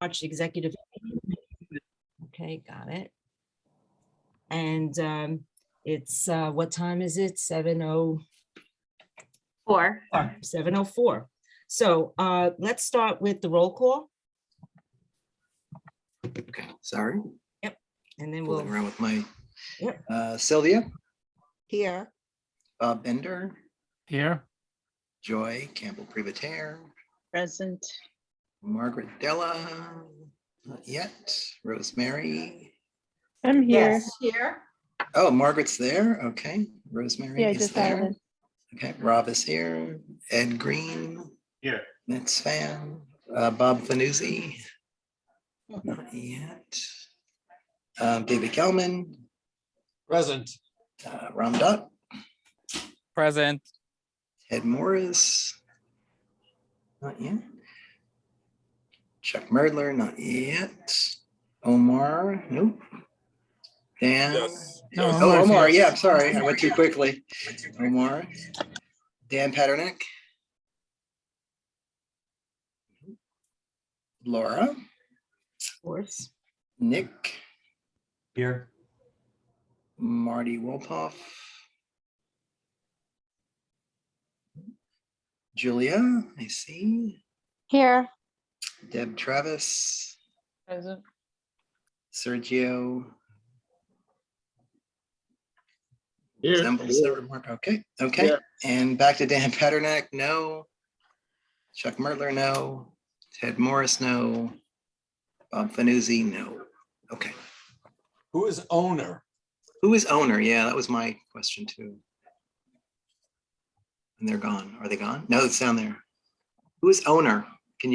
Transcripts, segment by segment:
March executive. Okay, got it. And it's, what time is it? 7:04. So let's start with the roll call. Okay, sorry. And then Fooling we'll, around with my Yep. Sylvia, Here. Bob Bender, Here. Joy Campbell Privateer, Present. Margaret Della, not yet, Rosemary. I'm here. Yes. Here. Oh, Margaret's there. Okay, Rosemary Yeah, I is just there. added. Okay, Rob is here. Ed Green. Here. That's Fan. Bob Fanuzzi. Not yet. David Gelman. Present. Ram Dutt. Present. Ted Morris. Not yet. Chuck Merdler, not yet. Omar, nope. Dan. Yes. No, Oh, Omar's Omar, here. yeah, I'm sorry, I went too quickly. Omar. Dan Paternick. Laura, of course. Nick, Here. Marty Wolpoff. Julia, I see. Here. Deb Travis, Present. Sergio. Here. Resembles the remark. Okay, okay. Yeah. And back to Dan Paternick, no. Chuck Merdler, no. Ted Morris, no. Bob Fanuzzi, no. Okay. Who is owner? Who is owner? Yeah, that was my question too. And they're gone. Are they gone? No, it's down there. Who is owner? Can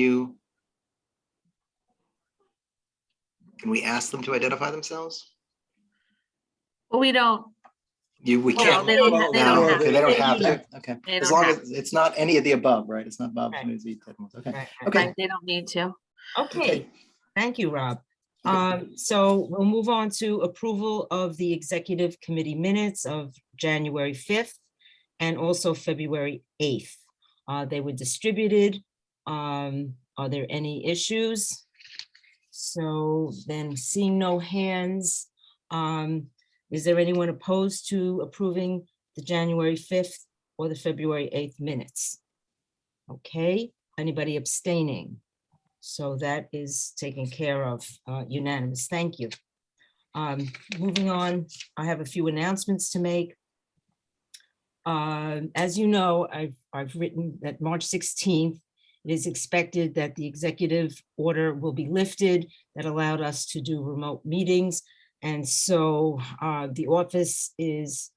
we ask them to identify themselves? Well, we don't. We Well, can't. they don't have No, to. okay, they don't They have do to. Okay. They As don't long have as it's not any of the above, right? It's not Bob Right. Fanuzzi, Ted Morris. Okay. Right, right. Okay. Right, they don't need to. Okay, thank you, Rob. So we'll move on to approval of the executive committee minutes of January 5th and also February 8th. They were distributed. Are there any issues? So then seeing no hands, is there anyone opposed to approving the January 5th or the February 8th minutes? Okay, anybody abstaining? So that is taken care of, unanimous. Thank you. Moving on, I have a few announcements to make. As you know, I've written that March 16th, it is expected that the executive order will be lifted that allowed us to do remote meetings. And so the office is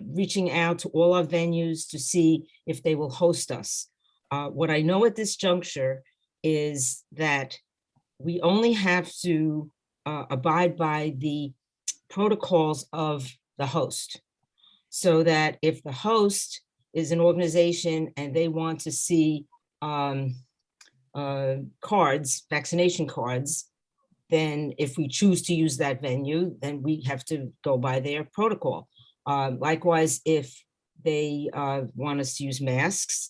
reaching out to all our venues to see if they will host us. What I know at this juncture is that we only have to abide by the protocols of the host. So that if the host is an organization and they want to see cards, vaccination cards, then if we choose to use that venue, then we have to go by their protocol. Likewise, if they want us to use masks,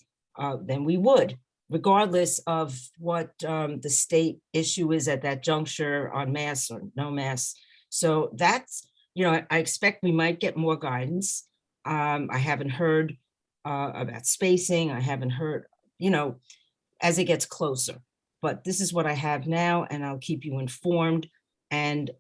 then we would, regardless of what the state issue is at that juncture on masks or no masks. So that's, I expect we might get more guidance. I haven't heard about spacing. I haven't heard, as it gets closer. But this is what I have now, and I'll keep you informed. And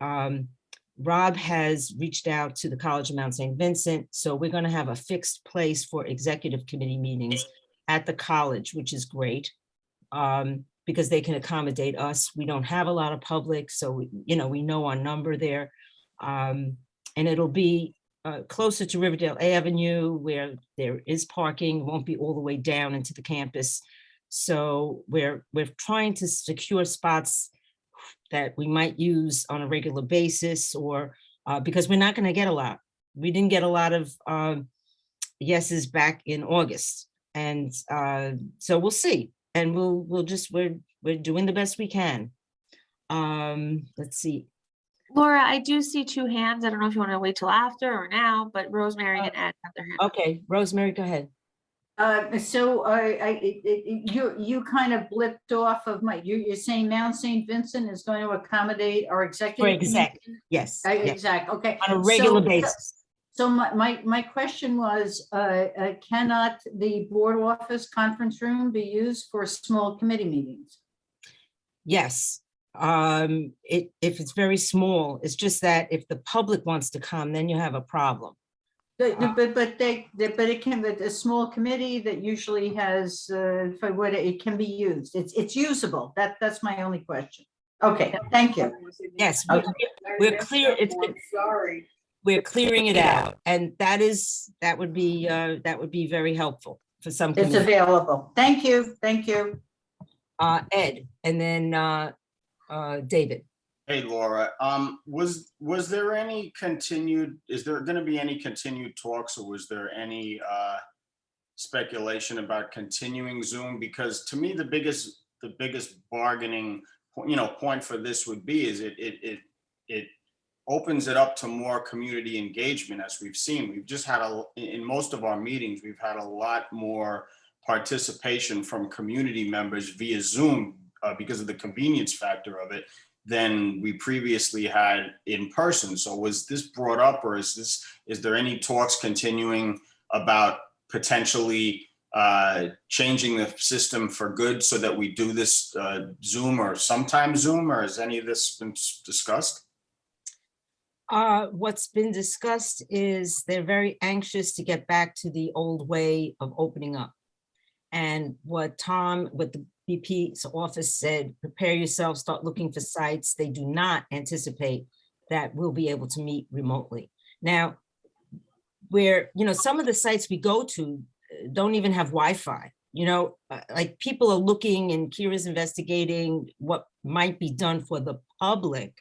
Rob has reached out to the College of Mount St. Vincent. So we're going to have a fixed place for executive committee meetings at the college, which is great, because they can accommodate us. We don't have a lot of public, so we know our number there. And it'll be closer to Riverdale Avenue, where there is parking, won't be all the way down into the campus. So we're trying to secure spots that we might use on a regular basis, or because we're not going to get a lot. We didn't get a lot of yeses back in August, and so we'll see. And we're doing the best we can. Let's see. Laura, I do see two hands. I don't know if you want to wait till after or now, but Rosemary and Ed have their hand. Okay, Rosemary, go ahead. You kind of blipped off of you're saying Mount St. Vincent is going to accommodate our For executive. exec, committee? yes, yes, Exact, okay. on a regular So- basis. So my question was, cannot the board office conference room be used for small committee meetings? Yes. If it's very small, it's just that if the public wants to come, then you have a problem. But it can, but a small committee that usually has, for what it can be used, it's usable. That's my only question. Okay, thank you. Yes, we're clear, Sorry. we're clearing it out, and that would be very helpful for some It's communities. available. Thank you, thank you. Ed, and then David. Hey, Laura, was there any continued, is there gonna be any continued talks, or was there any speculation about continuing Zoom? Because to me, the biggest bargaining, point for this would be is it opens it up to more community engagement. As we've seen, we've just had in most of our meetings, we've had a lot more participation from community members via Zoom because of the convenience factor of it than we previously had in person. So was this brought up, or is there any talks continuing about potentially changing the system for good so that we do this Zoom or sometimes Zoom, or has any of this been discussed? What's been discussed is they're very anxious to get back to the old way of opening up. And what the VP's office said, prepare yourself, start looking for sites. They do not anticipate that we'll be able to meet remotely. Now, some of the sites we go to don't even have Wi-Fi. Like people are looking, and Kira's investigating what might be done for the public,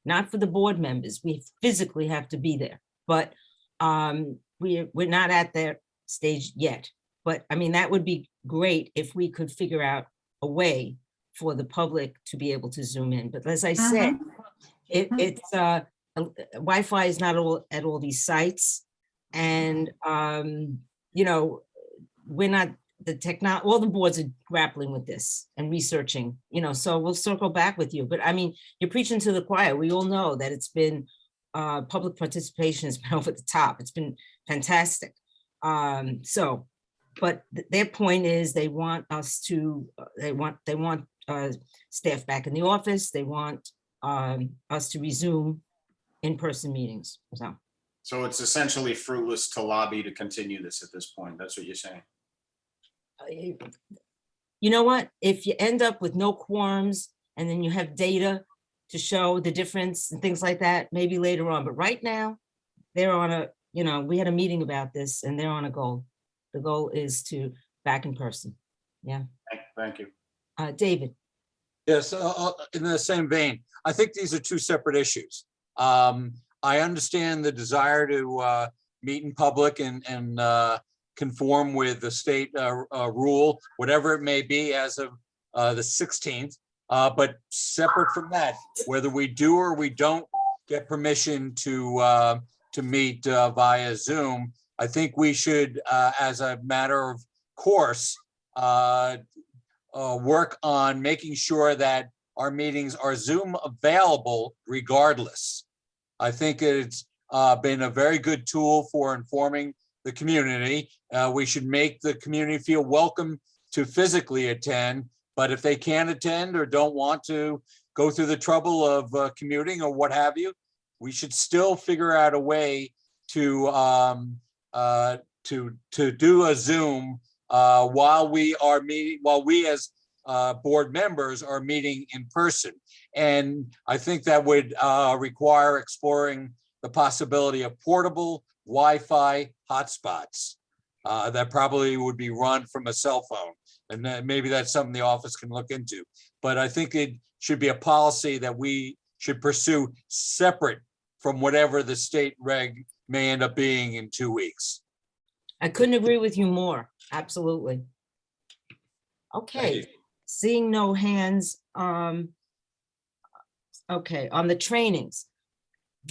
not for the board members. We physically have to be there, but we're not at that stage yet. But I mean, that would be great if we could figure out a way for the public to be able to Zoom in. But as I said, it's Wi-Fi is not at all these sites. And, we're not all the boards are grappling with this and researching, so we'll circle back with you. But I mean, you're preaching to the choir. We all know that it's been, public participation has been over the top. It's been fantastic. But their point is they want us to, they want staff back in the office. They want us to resume in-person meetings, So it's essentially fruitless to lobby to continue this at this point. That's what you're saying. You know what? If you end up with no quorums and then you have data to show the difference and things like that, maybe later on. But right now, they're on we had a meeting about this and they're on a goal. The goal is to back in person. Yeah. Thank you. David. Yes, in the same vein, I think these are two separate issues. I understand the desire to meet in public and conform with the state rule, whatever it may be as of the 16th. But separate from that, whether we do or we don't get permission to meet via Zoom, I think we should, as a matter of course, work on making sure that our meetings are Zoom available regardless. I think it's been a very good tool for informing the community. We should make the community feel welcome to physically attend, but if they can't attend or don't want to go through the trouble of commuting or what have you, we should still figure out a way to do a Zoom while we as board members are meeting in person. And I think that would require exploring the possibility of portable Wi-Fi hotspots that probably would be run from a cell phone. And then maybe that's something the office can look into. But I think it should be a policy that we should pursue separate from whatever the state reg may end up being in 2 weeks. I couldn't agree with you more. Absolutely. Okay, you. seeing no hands. Okay, on the trainings,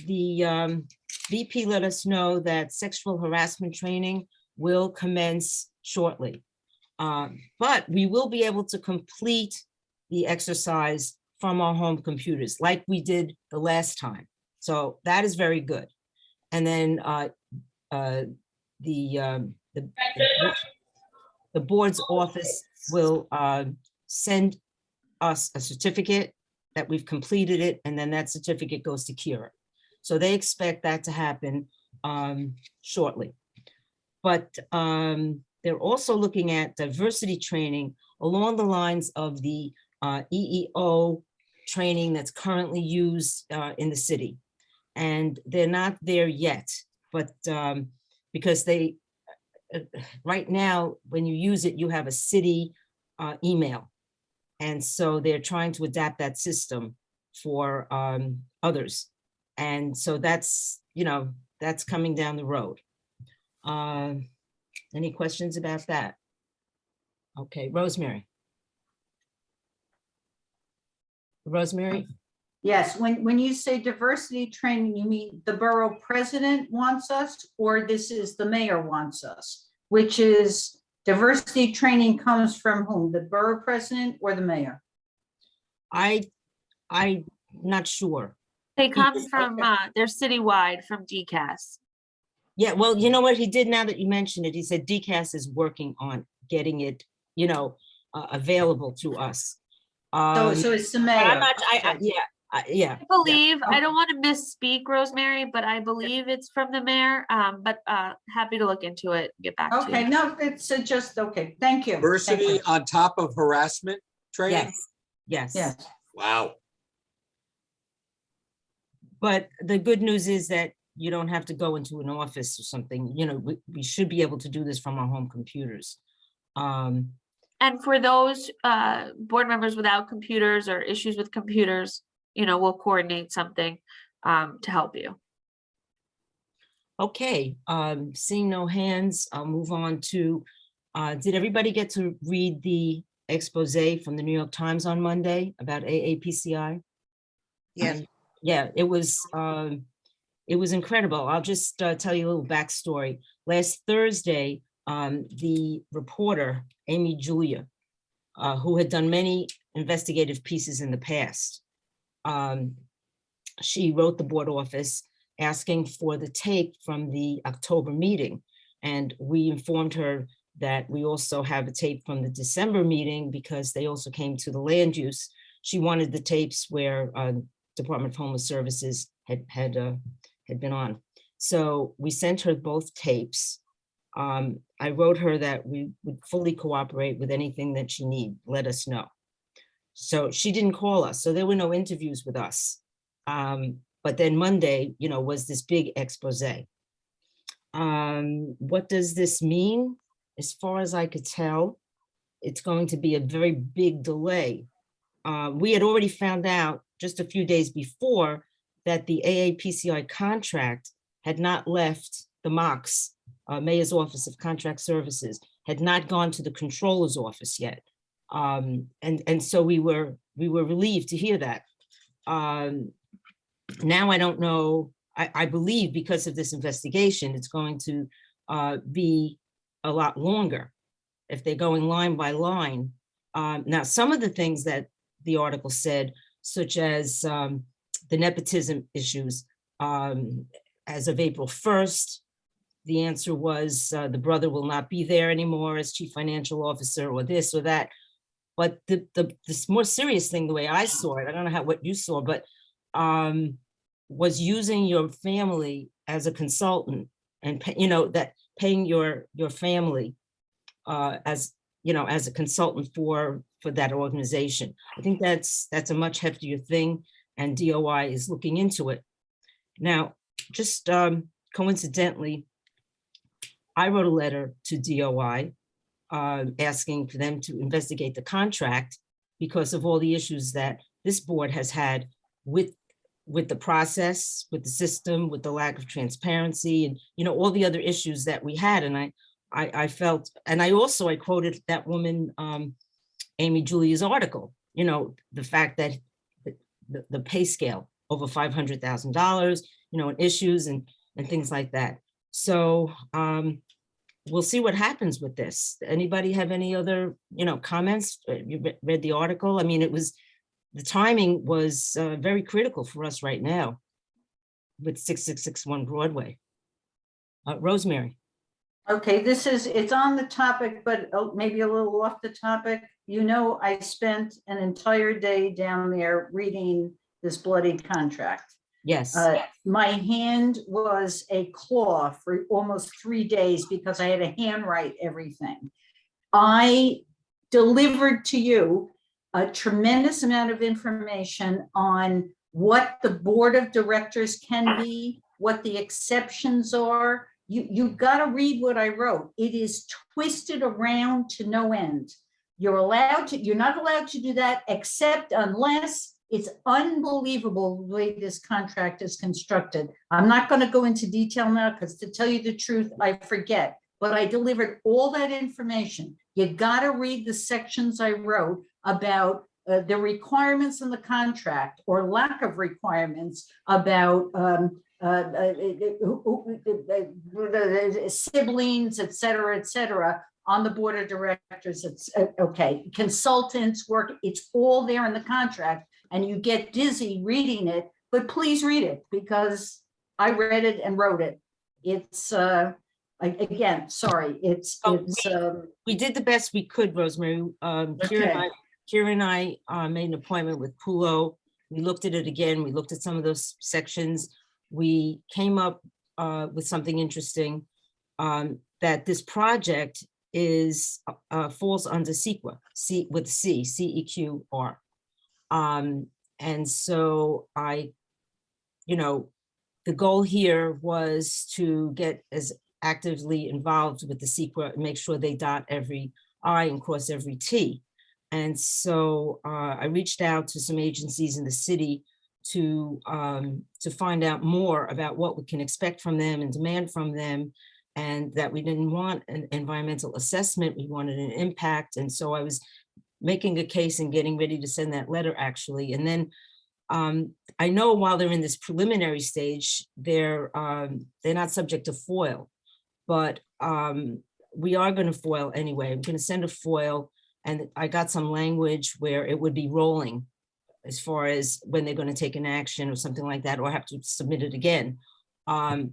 the VP let us know that sexual harassment training will commence shortly. But we will be able to complete the exercise from our home computers like we did the last time. So that is very good. And then the board's office will send us a certificate that we've completed it, and then that certificate goes to Kira. So they expect that to happen shortly. But they're also looking at diversity training along the lines of the EEO training that's currently used in the city. And they're not there yet, but because they, right now, when you use it, you have a city email. And so they're trying to adapt that system for others. And so that's, that's coming down the road. Any questions about that? Okay, Rosemary. Rosemary? Yes, when you say diversity training, you mean the borough president wants us, or this is the mayor wants us? Which is diversity training comes from whom, the borough president or the mayor? I'm not sure. They come from, they're citywide from DCAS. Yeah, well, you know what he did now that you mentioned it, he said DCAS is working on getting it, available to us. So it's the But mayor. I'm not, Okay. yeah. I believe, I don't want to misspeak, Rosemary, but I believe it's from the mayor, but happy to look into it, get back to Okay, you. no, it's just, okay, thank you. Thank Diversity you. on top of harassment training? Yes. Yes, Wow. But the good news is that you don't have to go into an office or something, we should be able to do this from our home computers. And for those board members without computers or issues with computers, we'll coordinate something to help you. Okay, seeing no hands, I'll move on to, did everybody get to read the expose from the New York Times on Monday about AAPCI? Yes. Yeah, it was incredible. I'll just tell you a little backstory. Last Thursday, the reporter, Amy Julia, who had done many investigative pieces in the past, she wrote the board office asking for the tape from the October meeting. And we informed her that we also have a tape from the December meeting because they also came to the land use. She wanted the tapes where Department of Homeless Services had been on. So we sent her both tapes. I wrote her that we would fully cooperate with anything that she need, let us know. So she didn't call us, so there were no interviews with us. But then Monday, was this big expose. What does this mean? As far as I could tell, it's going to be a very big delay. We had already found out just a few days before that the AAPCI contract had not left the MOCS, Mayor's Office of Contract Services, had not gone to the controller's office yet. And so we were relieved to hear that. Now I don't know, I believe because of this investigation, it's going to be a lot longer if they're going line by line. Now, some of the things that the article said, such as the nepotism issues, as of April 1st, the answer was the brother will not be there anymore as chief financial officer or this or that. But this more serious thing, the way I saw it, I don't know what you saw, but was using your family as a consultant and, that paying your family as a consultant for that organization. I think that's a much heftier thing, and DOI is looking into it. Now, just coincidentally, I wrote a letter to DOI asking for them to investigate the contract because of all the issues that this board has had with the process, with the system, with the lack of transparency, and all the other issues that we had. And I felt, and I quoted that woman, Amy Julia's article, the fact that the pay scale over $500,000, and issues and things like that. So we'll see what happens with this. Anybody have any other, comments? You read the article? I mean, the timing was very critical for us right now with 6661 Broadway. Rosemary. Okay, it's on the topic, but maybe a little off the topic. I spent an entire day down there reading this bloody contract. Yes. My hand was a claw for almost 3 days because I had to handwrite everything. I delivered to you a tremendous amount of information on what the board of directors can be, what the exceptions are. You've got to read what I wrote. It is twisted around to no end. You're not allowed to do that except unless it's unbelievable the way this contract is constructed. I'm not going to go into detail now because, to tell you the truth, I forget, but I delivered all that information. You got to read the sections I wrote about the requirements in the contract or lack of requirements about siblings, et cetera, on the board of directors. It's okay. Consultants work. It's all there in the contract, and you get dizzy reading it. But please read it because I read it and wrote it. It's again, sorry. We did the best we could, Rosemary. Kira and I made an appointment with Pulo. We looked at it again. We looked at some of those sections. We came up with something interesting, that this project falls under CEQA, with CEQR. And so the goal here was to get as actively involved with the CEQA and make sure they dot every I and cross every T. And so I reached out to some agencies in the city to find out more about what we can expect from them and demand from them, and that we didn't want an environmental assessment, we wanted an impact. And so I was making a case and getting ready to send that letter, actually. And then I know while they're in this preliminary stage, they're not subject to FOIL, but we are going to FOIL anyway. I'm going to send a FOIL, and I got some language where it would be rolling as far as when they're going to take an action or something like that, or have to submit it again,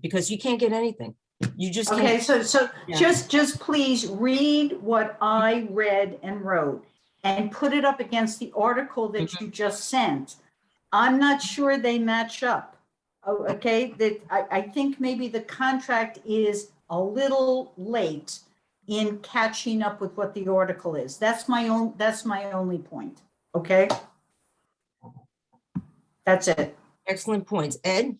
because you can't get anything. You just can't. Okay, so Yeah. just please read what I read and wrote and put it up against the article that you just sent. I'm not sure they match up. Oh, okay, that I think maybe the contract is a little late in catching up with what the article is. That's my only point. Okay. That's it. Excellent points. Ed?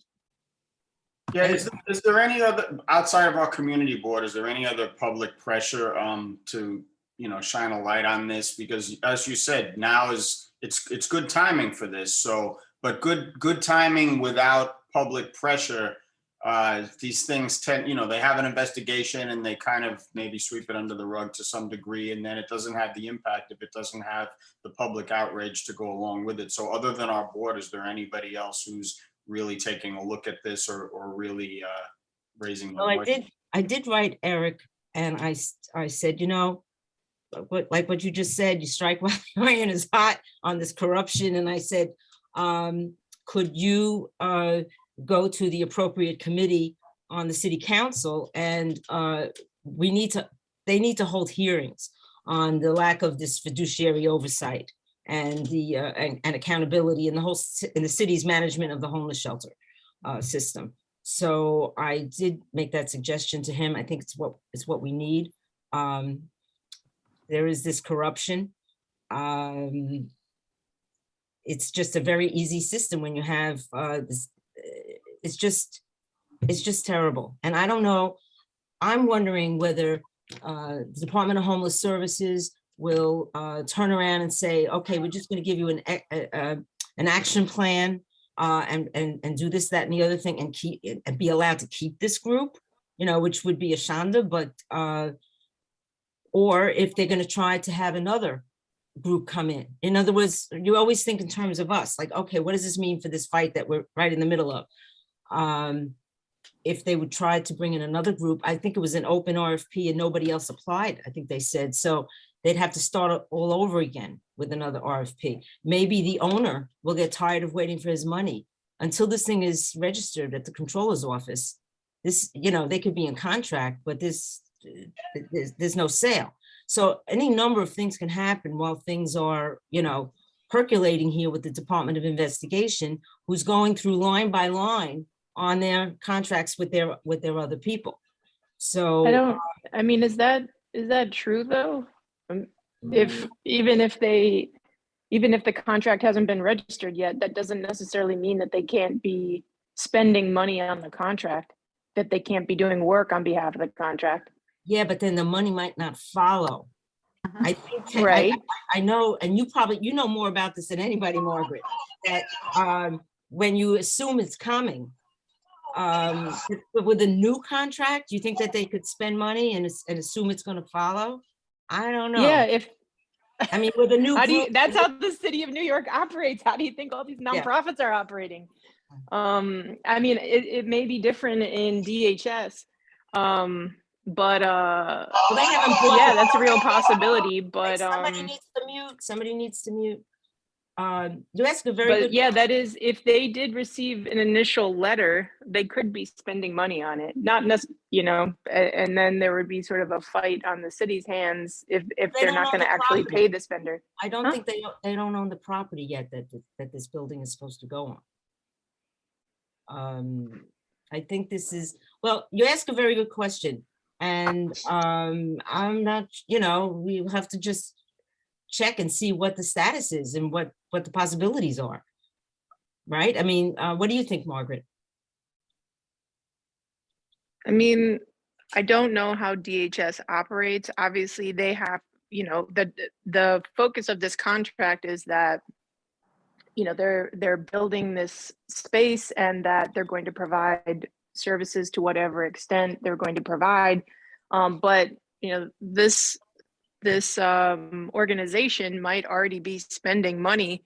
Yeah, is there any other, outside of our community board, is there any other public pressure to, shine a light on this? Because as you said, now it's good timing for this. So, but good timing without public pressure. These things tend, they have an investigation and they kind of maybe sweep it under the rug to some degree, and then it doesn't have the impact if it doesn't have the public outrage to go along with it. So other than our board, is there anybody else who's really taking a look at this or really raising? Well, I did write Eric, and I said, what you just said, you strike while the iron is hot on this corruption. And I said, could you go to the appropriate committee on the city council, and they need to hold hearings on the lack of this fiduciary oversight and the and accountability in the city's management of the homeless shelter system. So I did make that suggestion to him. I think it's what we need. There is this corruption. It's just a very easy system when you have this. It's just terrible. And I don't know, I'm wondering whether the Department of Homeless Services will turn around and say, okay, we're just going to give you an action plan and do this, that, and the other thing, and be allowed to keep this group, which would be a shanda, but or if they're going to try to have another group come in. In other words, you always think in terms of us, like, okay, what does this mean for this fight that we're right in the middle of? if they would try to bring in another group, I think it was an open RFP and nobody else applied, I think they said. So they'd have to start all over again with another RFP. Maybe the owner will get tired of waiting for his money until this thing is registered at the controller's office. This, they could be in contract, but there's no sale. So any number of things can happen while things are, percolating here with the Department of Investigation, who's going through line by line on their contracts with their other people. So is that true though? Even if the contract hasn't been registered yet, that doesn't necessarily mean that they can't be spending money on the contract, that they can't be doing work on behalf of the contract. yeah, but then the money might not follow. I think, Right. I know, and you know more about this than anybody, Margaret, that when you assume it's coming, with a new contract, you think that they could spend money and assume it's going to follow? I don't know. Yeah, With a new that's how the city of New York operates. How do you think all these nonprofits are operating? It may be different in DHS. But well, they haven't yeah, that's a real possibility. But somebody needs to mute. You ask a very good. Yeah, that is, if they did receive an initial letter, they could be spending money on it. Not necessarily, and then there would be sort of a fight on the city's hands if they're not going to actually pay the spender. I don't think they don't own the property yet that this building is supposed to go on. I think this is, well, you ask a very good question. And I'm not, we'll have to just check and see what the status is and what the possibilities are. Right? What do you think, Margaret? I don't know how DHS operates. Obviously, they have, the focus of this contract is that, they're building this space and that they're going to provide services to whatever extent they're going to provide. But this organization might already be spending money.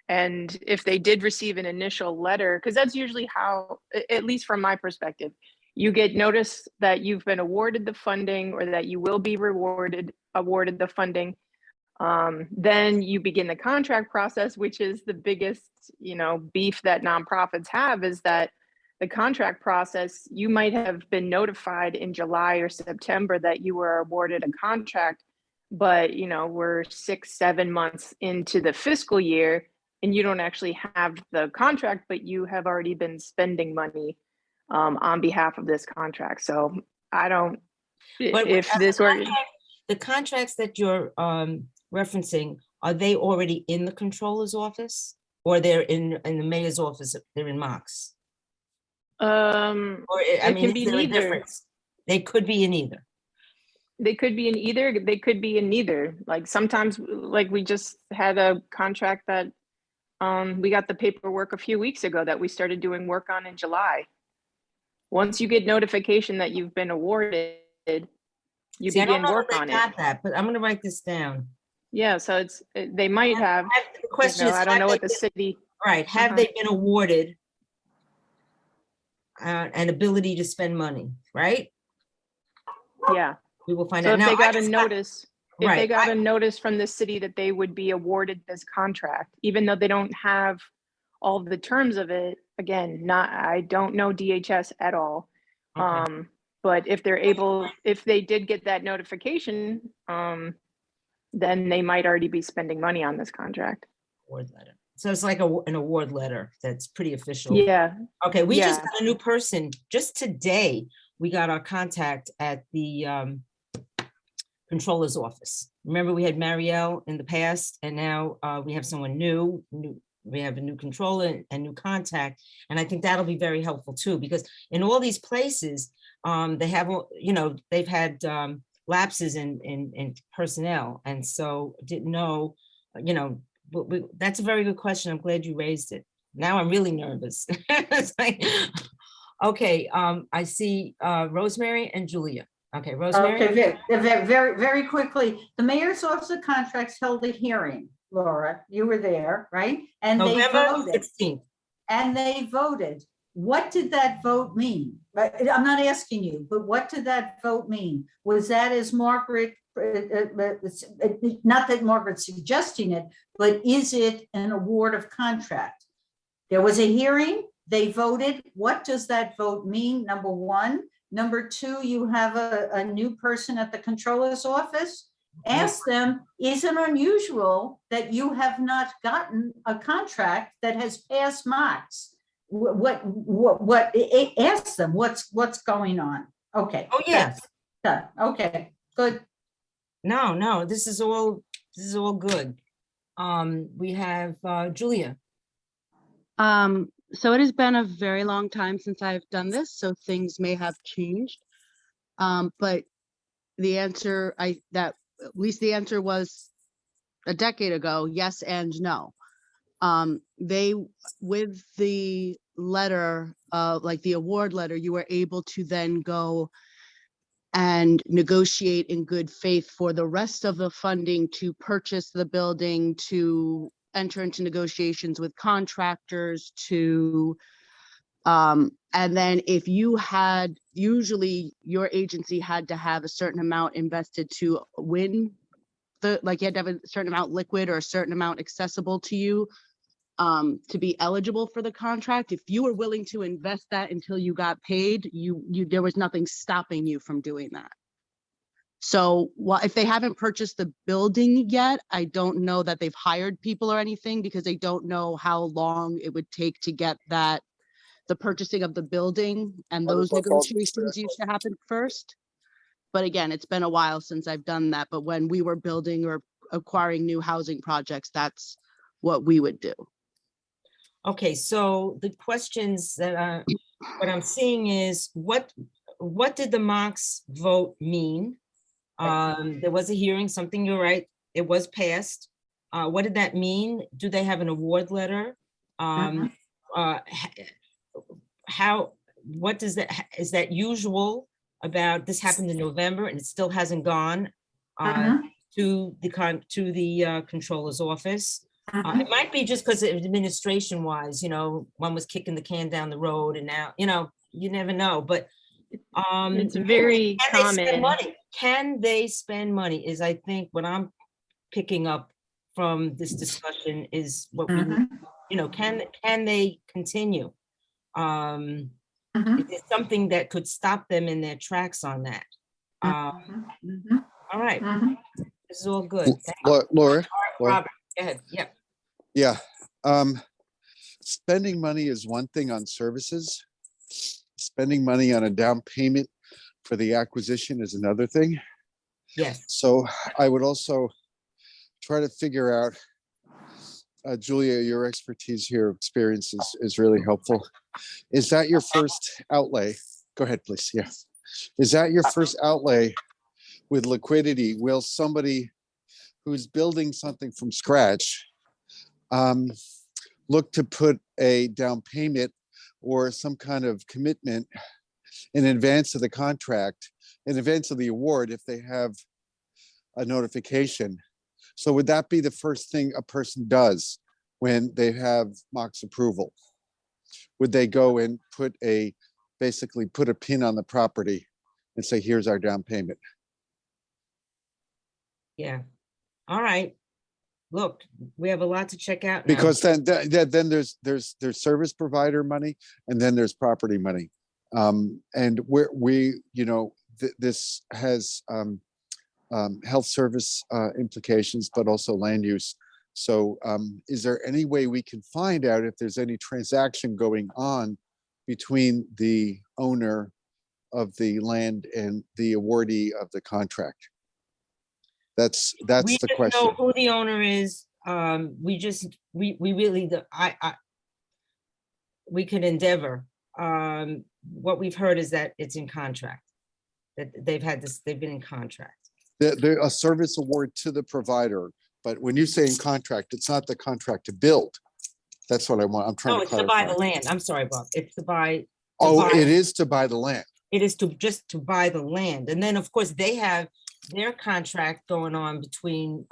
And if they did receive an initial letter, because that's usually how, at least from my perspective, you get notice that you've been awarded the funding or that you will be awarded the funding. Then you begin the contract process, which is the biggest, beef that nonprofits have, is that the contract process, you might have been notified in July or September that you were awarded a contract, but we're 6-7 months into the fiscal year and you don't actually have the contract, but you have already been spending money on behalf of this contract. So I don't, the contracts that you're referencing, are they already in the controller's office or they're in the mayor's office? They're in Mox? It can be neither. They could be in either. They could be in either. They could be in neither. Like sometimes, like we just had a contract that we got the paperwork a few weeks ago that we started doing work on in July. Once you get notification that you've been awarded, you begin work on it. Got that, but I'm going to write this down. Yeah, so they might have. The question is, I don't know what the city. Right, have they been awarded an ability to spend money, right? Yeah. We will find So out. if Now, they got a notice, right, if they got a notice from the city that they would be awarded this contract, even though they don't have all the terms of it, again, I don't know DHS at all. Okay. But if they did get that notification, then they might already be spending money on this contract. Award letter. So it's like an award letter that's pretty official. Yeah. Okay, we just Yeah. got a new person. Just today, we got our contact at the controller's office. Remember, we had Marielle in the past, and now we have someone new. We have a new controller and new contact. And I think that'll be very helpful too, because in all these places, they have, they've had lapses in personnel. And so didn't know, that's a very good question. I'm glad you raised it. Now I'm really nervous. It's like, okay, I see Rosemary and Julia. Okay, Rosemary. Okay, very, very quickly, the mayor's office of contracts held a hearing, Laura, you were there, right? And they November voted. 16th. And they voted. What did that vote mean? I'm not asking you, but what did that vote mean? Was that as Margaret, not that Margaret's suggesting it, but is it an award of contract? There was a hearing, they voted. What does that vote mean? Number one. Number two, you have a new person at the controller's office. Ask them, is it unusual that you have not gotten a contract that has passed marks? Ask them, what's going on? Okay. Oh, yes. Done. Okay, good. No, this is all good. We have Julia. So it has been a very long time since I've done this, so things may have changed. But the answer at least the answer was a decade ago, yes and no. They, with the letter, like the award letter, you were able to then go and negotiate in good faith for the rest of the funding to purchase the building, to enter into negotiations with contractors, to and then if you had, usually your agency had to have a certain amount invested to win like you had to have a certain amount liquid or a certain amount accessible to you to be eligible for the contract. If you were willing to invest that until you got paid, there was nothing stopping you from doing that. So if they haven't purchased the building yet, I don't know that they've hired people or anything, because they don't know how long it would take to get that, the purchasing of the building, and those negotiations used to happen first. But again, it's been a while since I've done that. But when we were building or acquiring new housing projects, that's what we would do. Okay, so the questions that what I'm seeing is what did the Mox vote mean? There was a hearing, something, you're right, it was passed. What did that mean? Do they have an award letter? What does that, is that usual about, this happened in November and it still hasn't gone to the controller's office? It might be just because administration wise, one was kicking the can down the road and now, you never know, but It's very common. Can they spend money is, I think, what I'm picking up from this discussion is what we, can they continue? Is there something that could stop them in their tracks on that? All right, this is all good. Thank you. Laura, Robert, go ahead. Yep. yeah. Spending money is one thing on services. Spending money on a down payment for the acquisition is another thing. Yes. So I would also try to figure out, Julia, your expertise here, experience is really helpful. Is that your first outlay? Go ahead, please. Yeah. Is that your first outlay with liquidity? Will somebody who's building something from scratch look to put a down payment or some kind of commitment in advance of the contract, in advance of the award, if they have a notification? So would that be the first thing a person does when they have Mox approval? Would they go and basically put a pin on the property and say, here's our down payment? Yeah. All right. Look, we have a lot to check out now. Because then there's service provider money and then there's property money. And this has health service implications, but also land use. So is there any way we can find out if there's any transaction going on between the owner of the land and the awardee of the contract? That's the question. We know who the owner is. We could endeavor. What we've heard is that it's in contract, that they've been in contract. They're a service award to the provider, but when you say in contract, it's not the contract to build. That's what I want. I'm trying to clarify. No, it's to buy the land. I'm sorry, Bob. It's to buy. It is to buy the land. It is just to buy the land. And then, of course, they have their contract going on between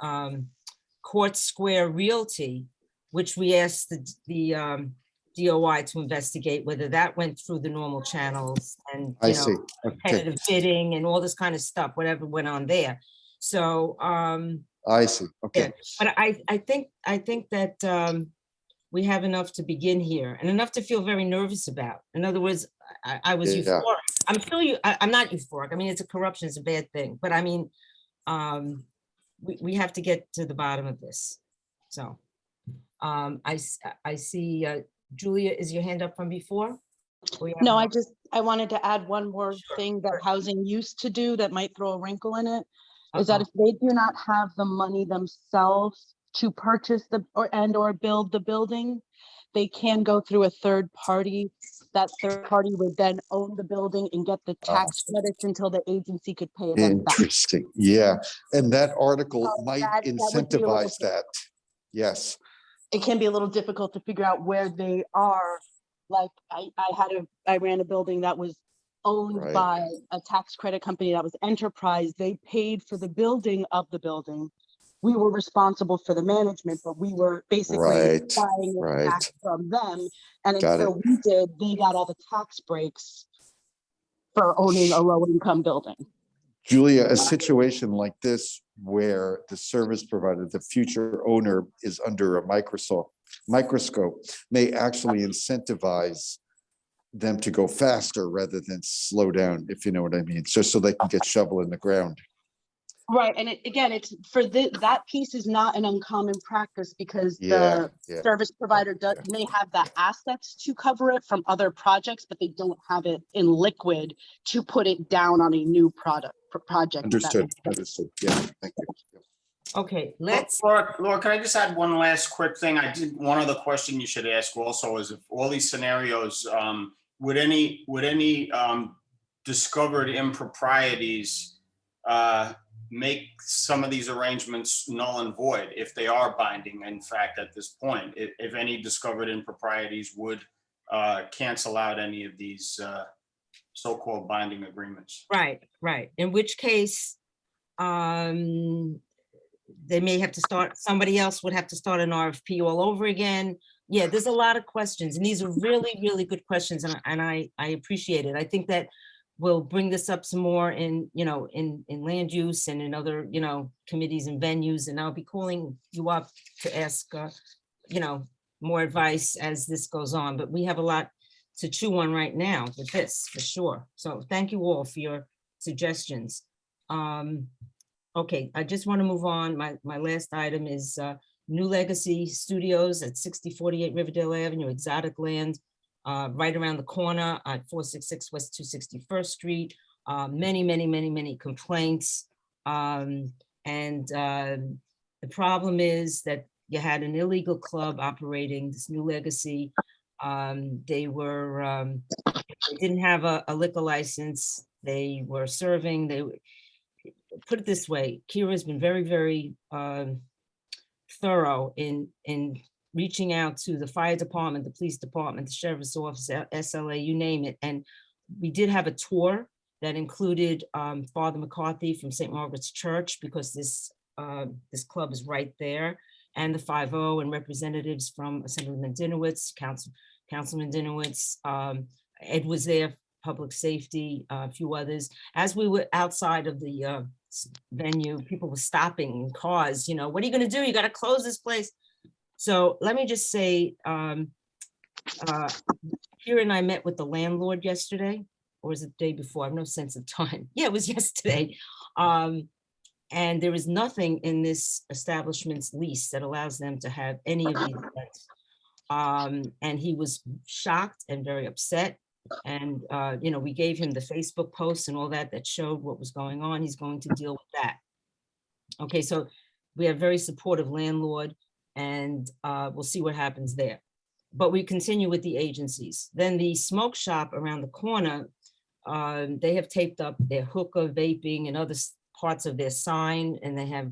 Court Square Realty, which we asked the DOI to investigate whether that went through the normal channels and, I you see. know, Okay, competitive bidding and all this kind of stuff, whatever went on there. So, I see. Okay, but I think that we have enough to begin here and enough to feel very nervous about. In other words, I was Yeah. euphoric. I'm still, I'm not euphoric. I mean, it's a corruption, it's a bad thing, but I mean, we have to get to the bottom of this. So, I see, Julia, is your hand up from before? Or you have No, more? I wanted to add one more Sure, thing that sure. housing used to do that might throw a wrinkle in it. Is that Uh-oh. if they do not have the money themselves to purchase or build the building, they can go through a third party. That third party would then own the building and get the tax credits until the agency could pay them back. interesting. Yeah, and that article So might that would be a little incentivize that. Yes. It can be a little difficult to figure out where they are. Like I ran a building that was owned Right. by a tax credit company that was Enterprise. They paid for the building of the building. We were responsible for the management, but we were basically Right, buying it right. back from them. And Got until we did, they got all the tax breaks for owning a low income building. Julia, a situation like this where the service provider, the future owner, is under a microscope may actually incentivize them to go faster rather than slow down, if you know what I mean. So they can get shovel in the ground. Right, and it's for that piece is not an uncommon practice because Yeah, the service provider may have the assets to cover it from other projects, but they don't have it in liquid to put it down on a new project. if that Understood, makes sense. understood. Yeah, thank you. Okay, let's, Laura, can I just add one last quick thing? One other question you should ask also is if all these scenarios, would any discovered improprieties make some of these arrangements null and void if they are binding, in fact, at this point? If any discovered improprieties would cancel out any of these so-called binding agreements? right, in which case, they may have to start, somebody else would have to start an RFP all over again. Yeah, there's a lot of questions, and these are really, really good questions, and I appreciate it. I think that we'll bring this up some more in, you know, in land use and in other, you know, committees and venues, and I'll be calling you up to ask, you know, more advice as this goes on, but we have a lot to chew on right now with this, for sure. So thank you all for your suggestions. Okay, I just want to move on. My last item is New Legacy Studios at 6048 Riverdale Avenue, exotic land, right around the corner at 466 West 261st Street. Many complaints. And the problem is that you had an illegal club operating this New Legacy. They didn't have a liquor license. They were serving, put it this way, Kira has been very thorough in reaching out to the fire department, the police department, the sheriff's office, SLA, you name it. And we did have a tour that included Father McCarthy from St. Margaret's Church, because this club is right there, and the 5-0 and representatives from Assemblyman Dinowitz, Councilman Dinowitz, Ed was there, public safety, a few others. As we were outside of the venue, people were stopping in cars, you know, what are you gonna do? You gotta close this place. So let me just say, Kira and I met with the landlord yesterday, or was it the day before? I have no sense of time. Yeah, it was yesterday. And there is nothing in this establishment's lease that allows them to have any of these events. And he was shocked and very upset. And, you know, we gave him the Facebook posts and all that showed what was going on. He's going to deal with that. Okay, so we have very supportive landlord, and we'll see what happens there. But we continue with the agencies. Then the smoke shop around the corner, they have taped up their hookah, vaping, and other parts of their sign, and they have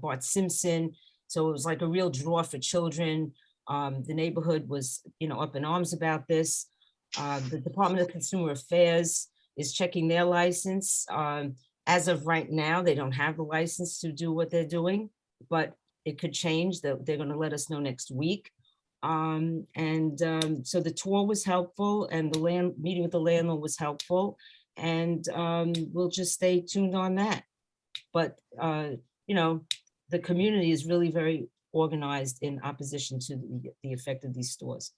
Bart Simpson. So it was like a real draw for children. The neighborhood was, you know, up in arms about this. The Department of Consumer Affairs is checking their license. As of right now, they don't have the license to do what they're doing, but it could change. They're going to let us know next week. So the tour was helpful and the meeting with the landlord was helpful. And we'll just stay tuned on that. But, you know, the community is really very organized in opposition to the effect of these stores.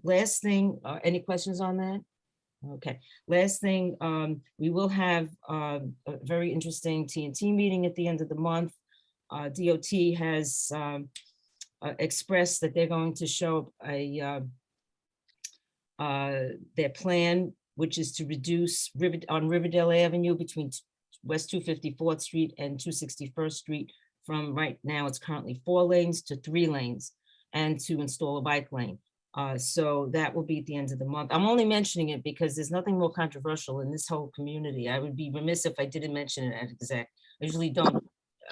Last thing, any questions on that? Okay, last thing, we will have a very interesting TNT meeting at the end of the month. DOT has expressed that they're going to show their plan, which is to reduce on Riverdale Avenue between West 254th Street and 261st Street from right now, it's currently 4 lanes to 3 lanes, and to install a bike lane. So that will be at the end of the month. I'm only mentioning it because there's nothing more controversial in this whole community. I would be remiss if I didn't mention it at exec. I usually don't,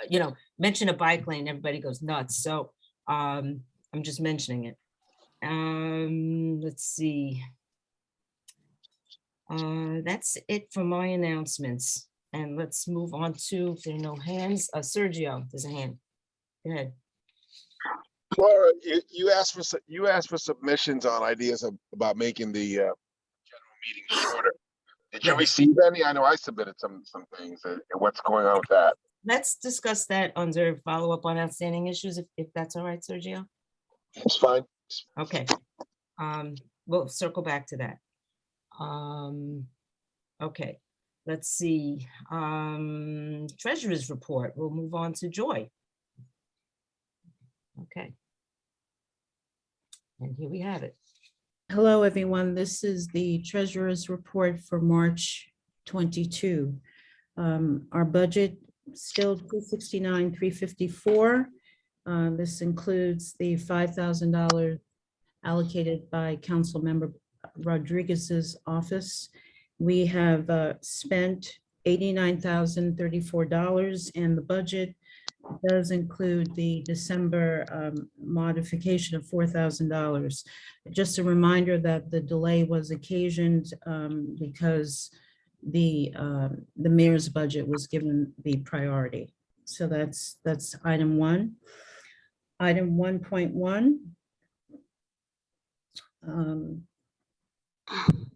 you know, mention a bike lane, everybody goes nuts. So I'm just mentioning it. Let's see. That's it for my announcements. And let's move on to, if there are no hands, Sergio, there's a hand. Go ahead. Laura, you asked for submissions on ideas about making the general meeting shorter. Did you receive any? I know I submitted some things. What's going on with that? Let's discuss that under follow-up on outstanding issues, if that's all right, Sergio. It's fine. Okay. We'll circle back to that. Okay, let's see. Treasurer's report. We'll move on to Joy. Okay. And here we have it. Hello, everyone. This is the treasurer's report for March 22. Our budget still 269,354. This includes the $5,000 allocated by Councilmember Rodriguez's office. We have spent $89,034, and the budget does include the December modification of $4,000. Just a reminder that the delay was occasioned because the mayor's budget was given the priority. So that's item 1. Item 1.1.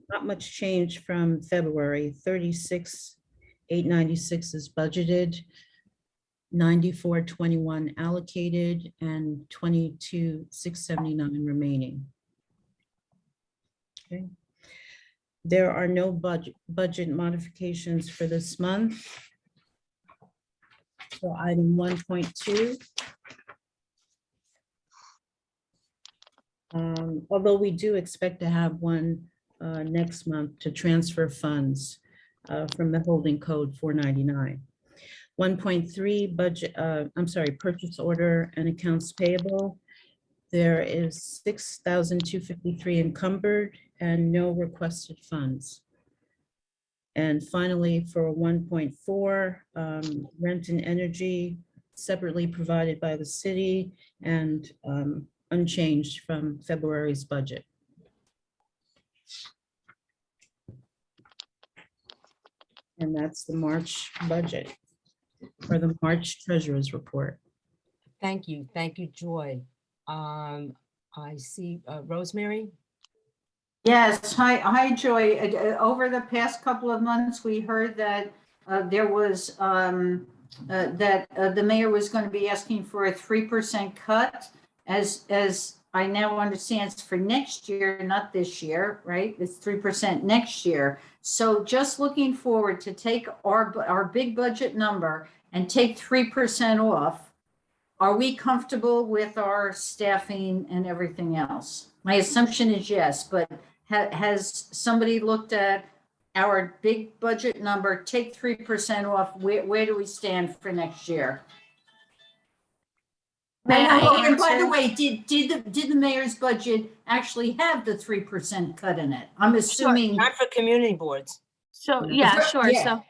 Not much change from February. 36,896 is budgeted, 94,21 allocated, and 22,679 remaining. Okay. There are no budget modifications for this month. So item 1.2. Although we do expect to have one next month to transfer funds from the holding code 499. 1.3 budget, purchase order and accounts payable. There is 6,253 encumbered and no requested funds. And finally, for 1.4, rent and energy separately provided by the city and unchanged from February's budget. And that's the March budget, or the March treasurer's report. Thank you, Joy. I see Rosemary. Yes, hi, Joy. Over the past couple of months, we heard that there was that the mayor was going to be asking for a 3% cut, as I now understand it's for next year, not this year, right? It's 3% next year. So just looking forward to take our big budget number and take 3% off. Are we comfortable with our staffing and everything else? My assumption is yes, but has somebody looked at our big budget number, take 3% off? Where do we stand for next year? And by the way, did the mayor's budget actually have the 3% cut in it? I'm assuming. Not for community boards. So, yeah, sure. Yeah.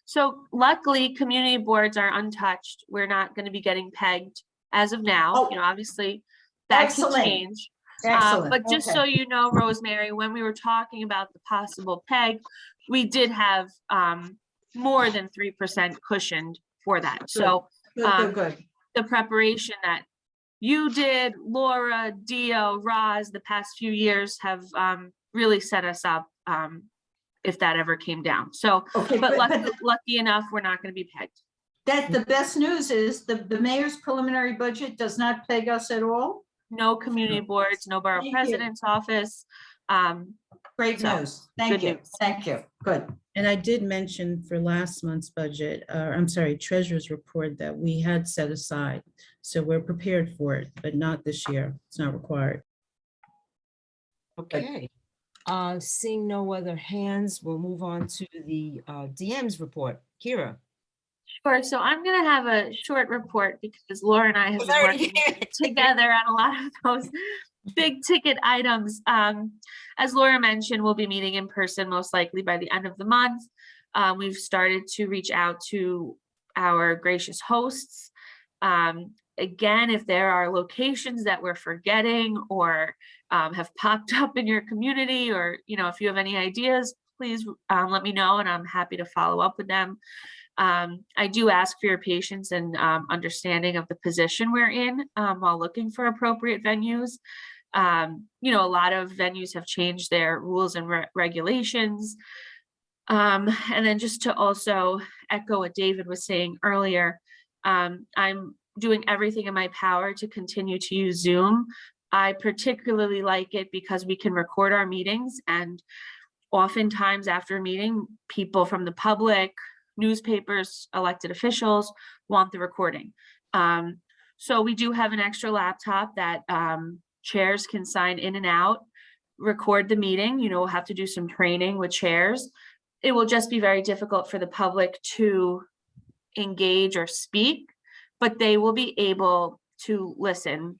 So luckily, community boards are untouched. We're not going to be getting pegged as of now. Oh, you know, obviously that excellent. could change. Excellent. But just Okay. so you know, Rosemary, when we were talking about the possible peg, we did have more than 3% cushioned for that. So Good. the preparation that you did, Laura, Dio, Roz, the past few years have really set us up if that ever came down. So, Okay, but but lucky enough, we're not going to be pegged. that the best news is the mayor's preliminary budget does not peg us at all. No community boards, no borough Thank you. president's office. Great So, news. Thank good you. news. Thank you. Good. And I did mention for last month's budget, I'm sorry, treasurer's report that we had set aside. So we're prepared for it, but not this year. It's not required. Okay. Seeing no other hands, we'll move on to the DM's report. Kira. Sure. So I'm going to have a short report because Laura and I have been working together on a lot of those big ticket items. As Laura mentioned, we'll be meeting in person most likely by the end of the month. We've started to reach out to our gracious hosts. Again, if there are locations that we're forgetting or have popped up in your community, or if you have any ideas, please let me know and I'm happy to follow up with them. I do ask for your patience and understanding of the position we're in while looking for appropriate venues. A lot of venues have changed their rules and regulations. And then just to also echo what David was saying earlier, I'm doing everything in my power to continue to use Zoom. I particularly like it because we can record our meetings, and oftentimes after a meeting, people from the public, newspapers, elected officials want the recording. So we do have an extra laptop that chairs can sign in and out, record the meeting. We'll have to do some training with chairs. It will just be very difficult for the public to engage or speak, but they will be able to listen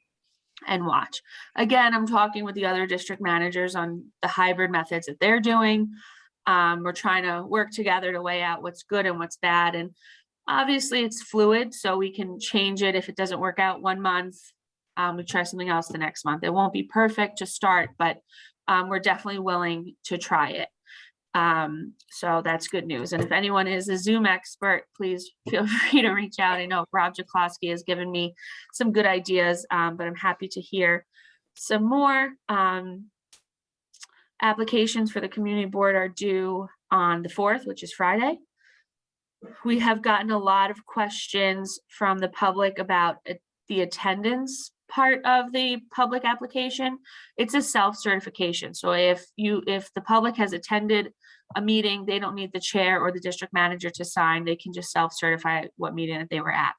and watch. Again, I'm talking with the other district managers on the hybrid methods that they're doing. We're trying to work together to weigh out what's good and what's bad. And obviously it's fluid, so we can change it if it doesn't work out one month. We try something else the next month. It won't be perfect to start, but we're definitely willing to try it. So that's good news. And if anyone is a Zoom expert, please feel free to reach out. I know Rob Jaklowski has given me some good ideas, but I'm happy to hear some more. Applications for the community board are due on the 4th, which is Friday. We have gotten a lot of questions from the public about the attendance part of the public application. It's a self-certification. So if the public has attended a meeting, they don't need the chair or the district manager to sign. They can just self-certify what meeting that they were at.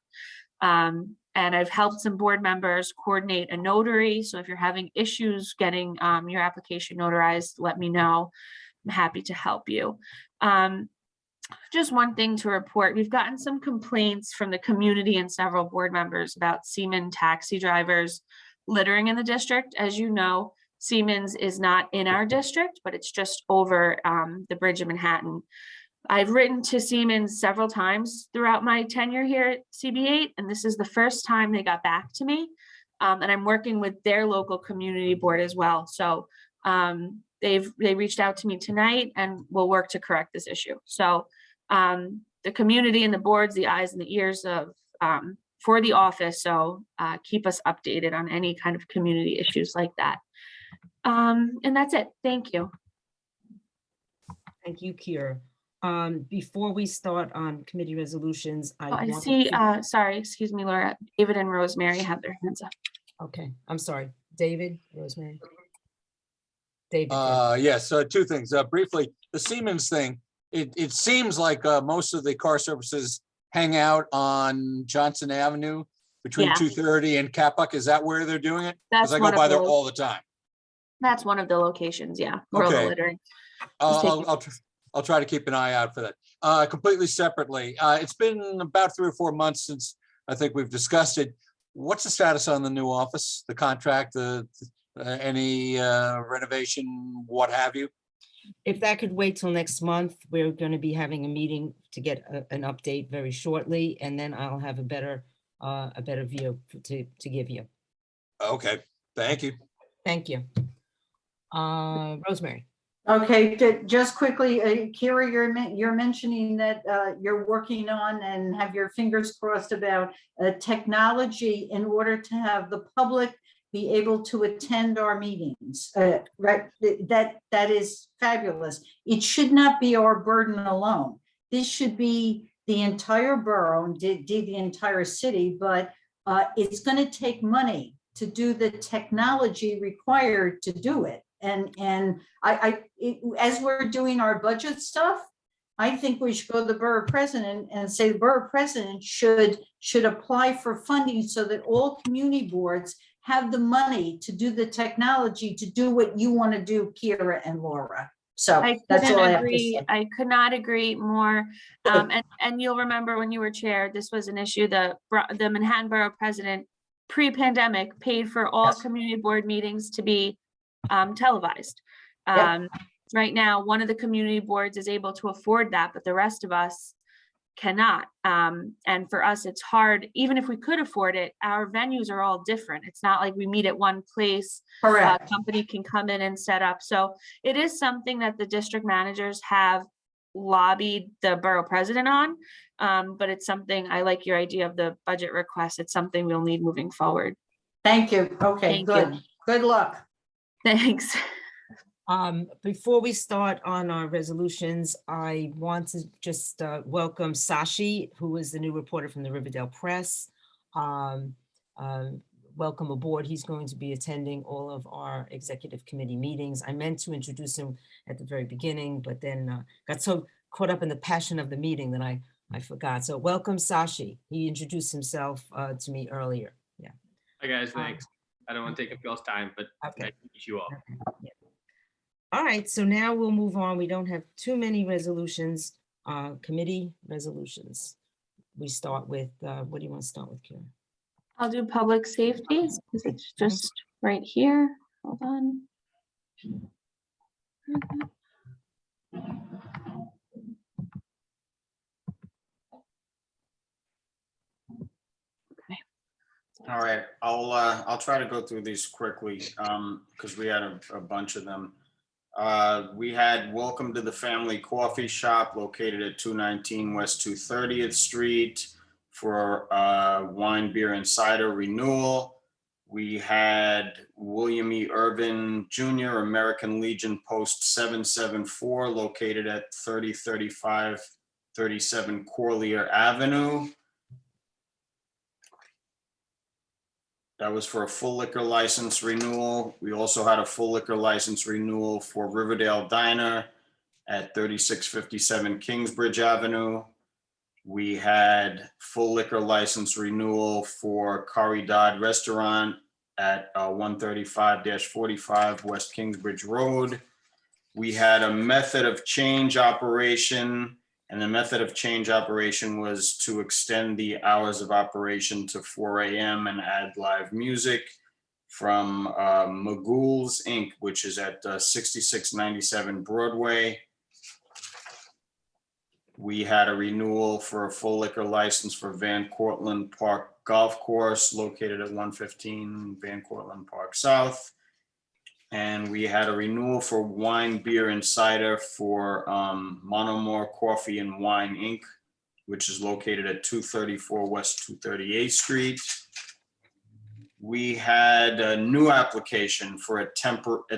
And I've helped some board members coordinate a notary. So if you're having issues getting your application notarized, let me know. I'm happy to help you. Just one thing to report. We've gotten some complaints from the community and several board members about Seaman taxi drivers littering in the district. As you know, Siemens is not in our district, but it's just over the bridge in Manhattan. I've written to Siemens several times throughout my tenure here at CB8, and this is the first time they got back to me. And I'm working with their local community board as well. So they reached out to me tonight, and we'll work to correct this issue. So the community and the boards, the eyes and the ears of for the office. So keep us updated on any kind of community issues like that. And that's it. Thank you. Thank you, Kira. Before we start on committee resolutions, I wanted see, to- sorry, excuse me, Laura, David and Rosemary have their hands up. Okay, I'm sorry. David, Rosemary? David. Yes, two things. Briefly, the Siemens thing, it seems like most of the car services hang out on Johnson Avenue between Yeah. 230 and Capuck. Is that where they're doing it? That's Because I one go of by there those. all the time. That's one of the locations, yeah. where all the Okay. littering. I'll try to keep an eye out for that. Completely separately, it's been about 3 or 4 months since I think we've discussed it. What's the status on the new office, the contract, any renovation, what have you? If that could wait till next month, we're going to be having a meeting to get an update very shortly, and then I'll have a better view to give you. Okay, thank you. Thank you. Rosemary. Okay, just quickly, Kira, you're mentioning that you're working on and have your fingers crossed about technology in order to have the public be able to attend our meetings. Right, that is fabulous. It should not be our burden alone. This should be the entire borough and the entire city, but it's going to take money to do the technology required to do it. And as we're doing our budget stuff, I think we should go to the borough president and say the borough president should apply for funding so that all community boards have the money to do the technology, to do what you want to do, Kira and Laura. So I that's all I couldn't have to agree. say. I could not agree more. And you'll remember when you were chair, this was an issue, the Manhattan Borough president pre-pandemic paid for all Yes. community board meetings to be televised. Yep. Right now, one of the community boards is able to afford that, but the rest of us cannot. And for us, it's hard, even if we could afford it, our venues are all different. It's not like we meet at one place. Correct. Company can come in and set up. So it is something that the district managers have lobbied the borough president on. But it's something, I like your idea of the budget request. It's something we'll need moving forward. Thank you. Okay, Thank good. you. Good luck. Thanks. Before we start on our resolutions, I want to just welcome Sashi, who is the new reporter from the Riverdale Press. Welcome aboard. He's going to be attending all of our executive committee meetings. I meant to introduce him at the very beginning, but then got so caught up in the passion of the meeting that I forgot. So welcome, Sashi. He introduced himself to me earlier. Yeah. Hi guys, thanks. I don't want to take up y'all's time, but Okay. nice to meet you all. Yeah. All right, so now we'll move on. We don't have too many resolutions, committee resolutions. We start with, what do you want to start with, Karen? I'll do public safety because it's just right here. Hold on. All right, I'll try to go through these quickly, because we had a bunch of them. We had Welcome to the Family Coffee Shop located at 219 West 230th Street for wine, beer, and cider renewal. We had William E. Irvin Jr., American Legion Post 774, located at 3035-37 Corlier Avenue. That was for a full liquor license renewal. We also had a full liquor license renewal for Riverdale Diner at 3657 Kingsbridge Avenue. We had full liquor license renewal for Caridad Restaurant at 135-45 West Kingsbridge Road. We had a method of change operation, and the method of change operation was to extend the hours of operation to 4 a.m. and add live music from Magools Inc., which is at 6697 Broadway. We had a renewal for a full liquor license for Van Cortlandt Park Golf Course located at 115 Van Cortlandt Park South. And we had a renewal for wine, beer, and cider for Monomore Coffee and Wine Inc., which is located at 234 West 238th Street. We had a new application for a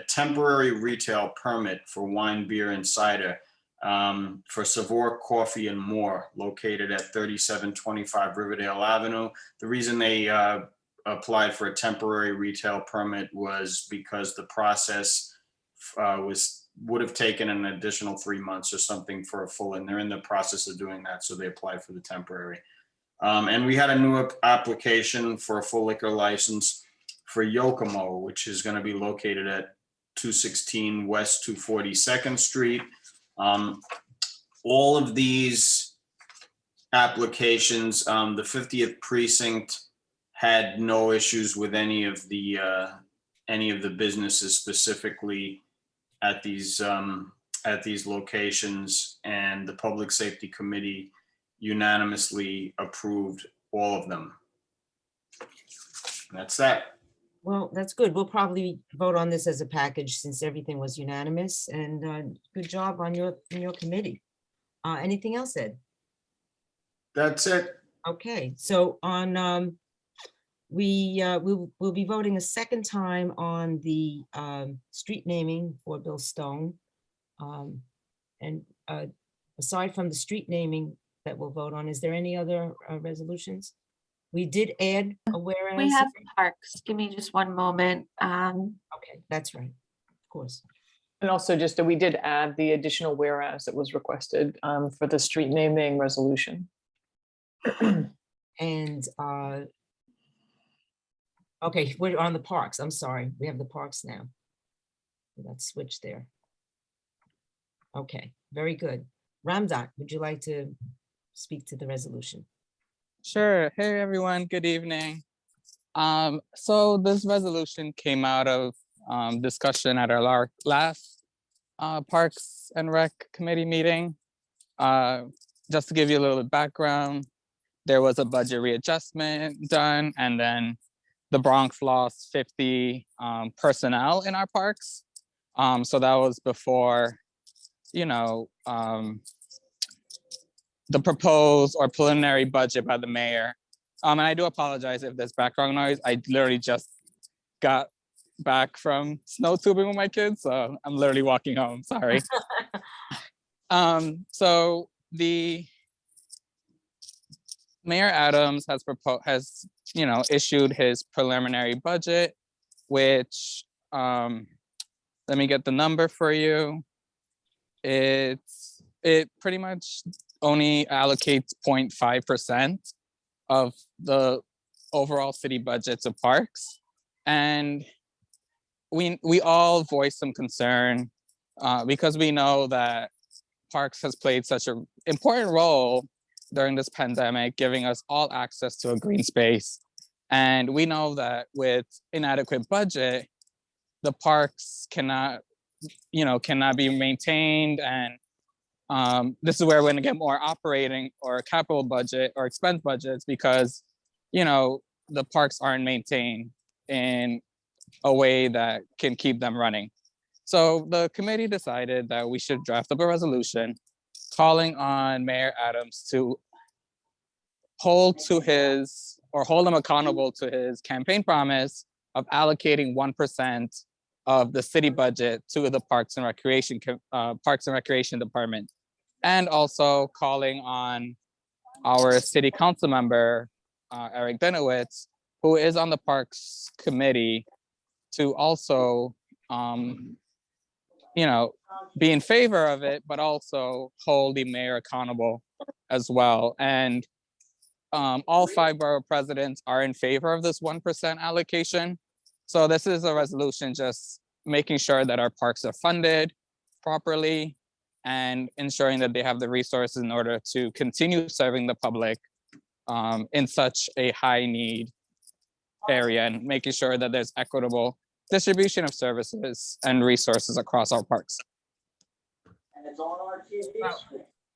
temporary retail permit for wine, beer, and cider for Savour Coffee and More, located at 3725 Riverdale Avenue. The reason they applied for a temporary retail permit was because the process would have taken an additional 3 months or something for a full, and they're in the process of doing that, so they applied for the temporary. And we had a new application for a full liquor license for Yokomo, which is going to be located at 216 West 242nd Street. All of these applications, the 50th precinct had no issues with any of the businesses specifically at these locations, and the Public Safety Committee unanimously approved all of them. And that's that. Well, that's good. We'll probably vote on this as a package since everything was unanimous, and good job on your committee. Anything else, Ed? That's it. Okay, so on, we'll be voting a second time on the street naming for Bill Stone. And aside from the street naming that we'll vote on, is there any other resolutions? We did add a whereas. We have parks. Give me just one moment. Okay, that's right, of course. And also just that we did add the additional whereas that was requested for the street naming resolution. And okay, we're on the parks. I'm sorry, we have the parks now. Let's switch there. Okay, very good. Ramdot, would you like to speak to the resolution? Sure. Hey, everyone. Good evening. So this resolution came out of discussion at our last Parks and Rec Committee meeting. Just to give you a little bit of background, there was a budget readjustment done, and then the Bronx lost 50 personnel in our parks. So that was before, you know, the proposed or preliminary budget by the mayor. And I do apologize if there's background noise. I literally just got back from snow tubing with my kids, so I'm literally walking home, sorry. So the Mayor Adams has issued his preliminary budget, which let me get the number for you. It pretty much only allocates 0.5% of the overall city budget to parks. And we all voiced some concern because we know that parks has played such an important role during this pandemic, giving us all access to a green space. And we know that with inadequate budget, the parks cannot be maintained. And this is where we're going to get more operating or capital budget or expense budgets because, the parks aren't maintained in a way that can keep them running. So the committee decided that we should draft up a resolution calling on Mayor Adams to hold him accountable to his campaign promise of allocating 1% of the city budget to the Parks and Recreation Department, and also calling on our city council member, Eric Benowitz, who is on the Parks Committee, to also, be in favor of it, but also hold the mayor accountable as well. And all 5 borough presidents are in favor of this 1% allocation. So this is a resolution just making sure that our parks are funded properly and ensuring that they have the resources in order to continue serving the public in such a high need area, and making sure that there's equitable distribution of services and resources across our parks.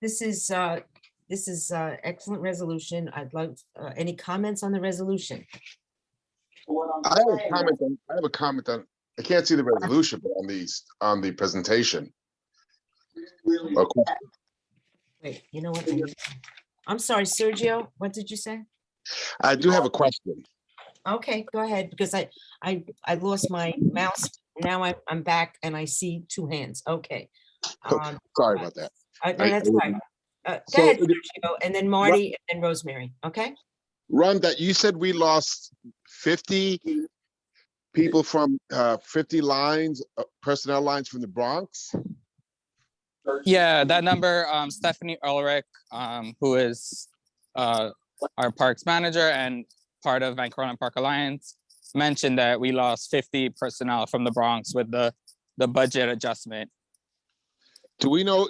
This is excellent resolution. I'd like any comments on the resolution? I have a comment on, I can't see the resolution, but on the presentation. Okay. Wait, you know what? I'm sorry, Sergio, what did you say? I do have a question. Okay, go ahead, because I lost my mouse. Now I'm back and I see 2 hands. Okay. Sorry about that. No, that's fine. Go So ahead, Sergio, and then Marty and Rosemary, okay? Ron, that you said we lost 50 people from 50 lines, personnel lines from the Bronx? Yeah, that number, Stephanie Ulrich, who is our parks manager and part of Vancouver Island Park Alliance, mentioned that we lost 50 personnel from the Bronx with the budget adjustment. Do we know,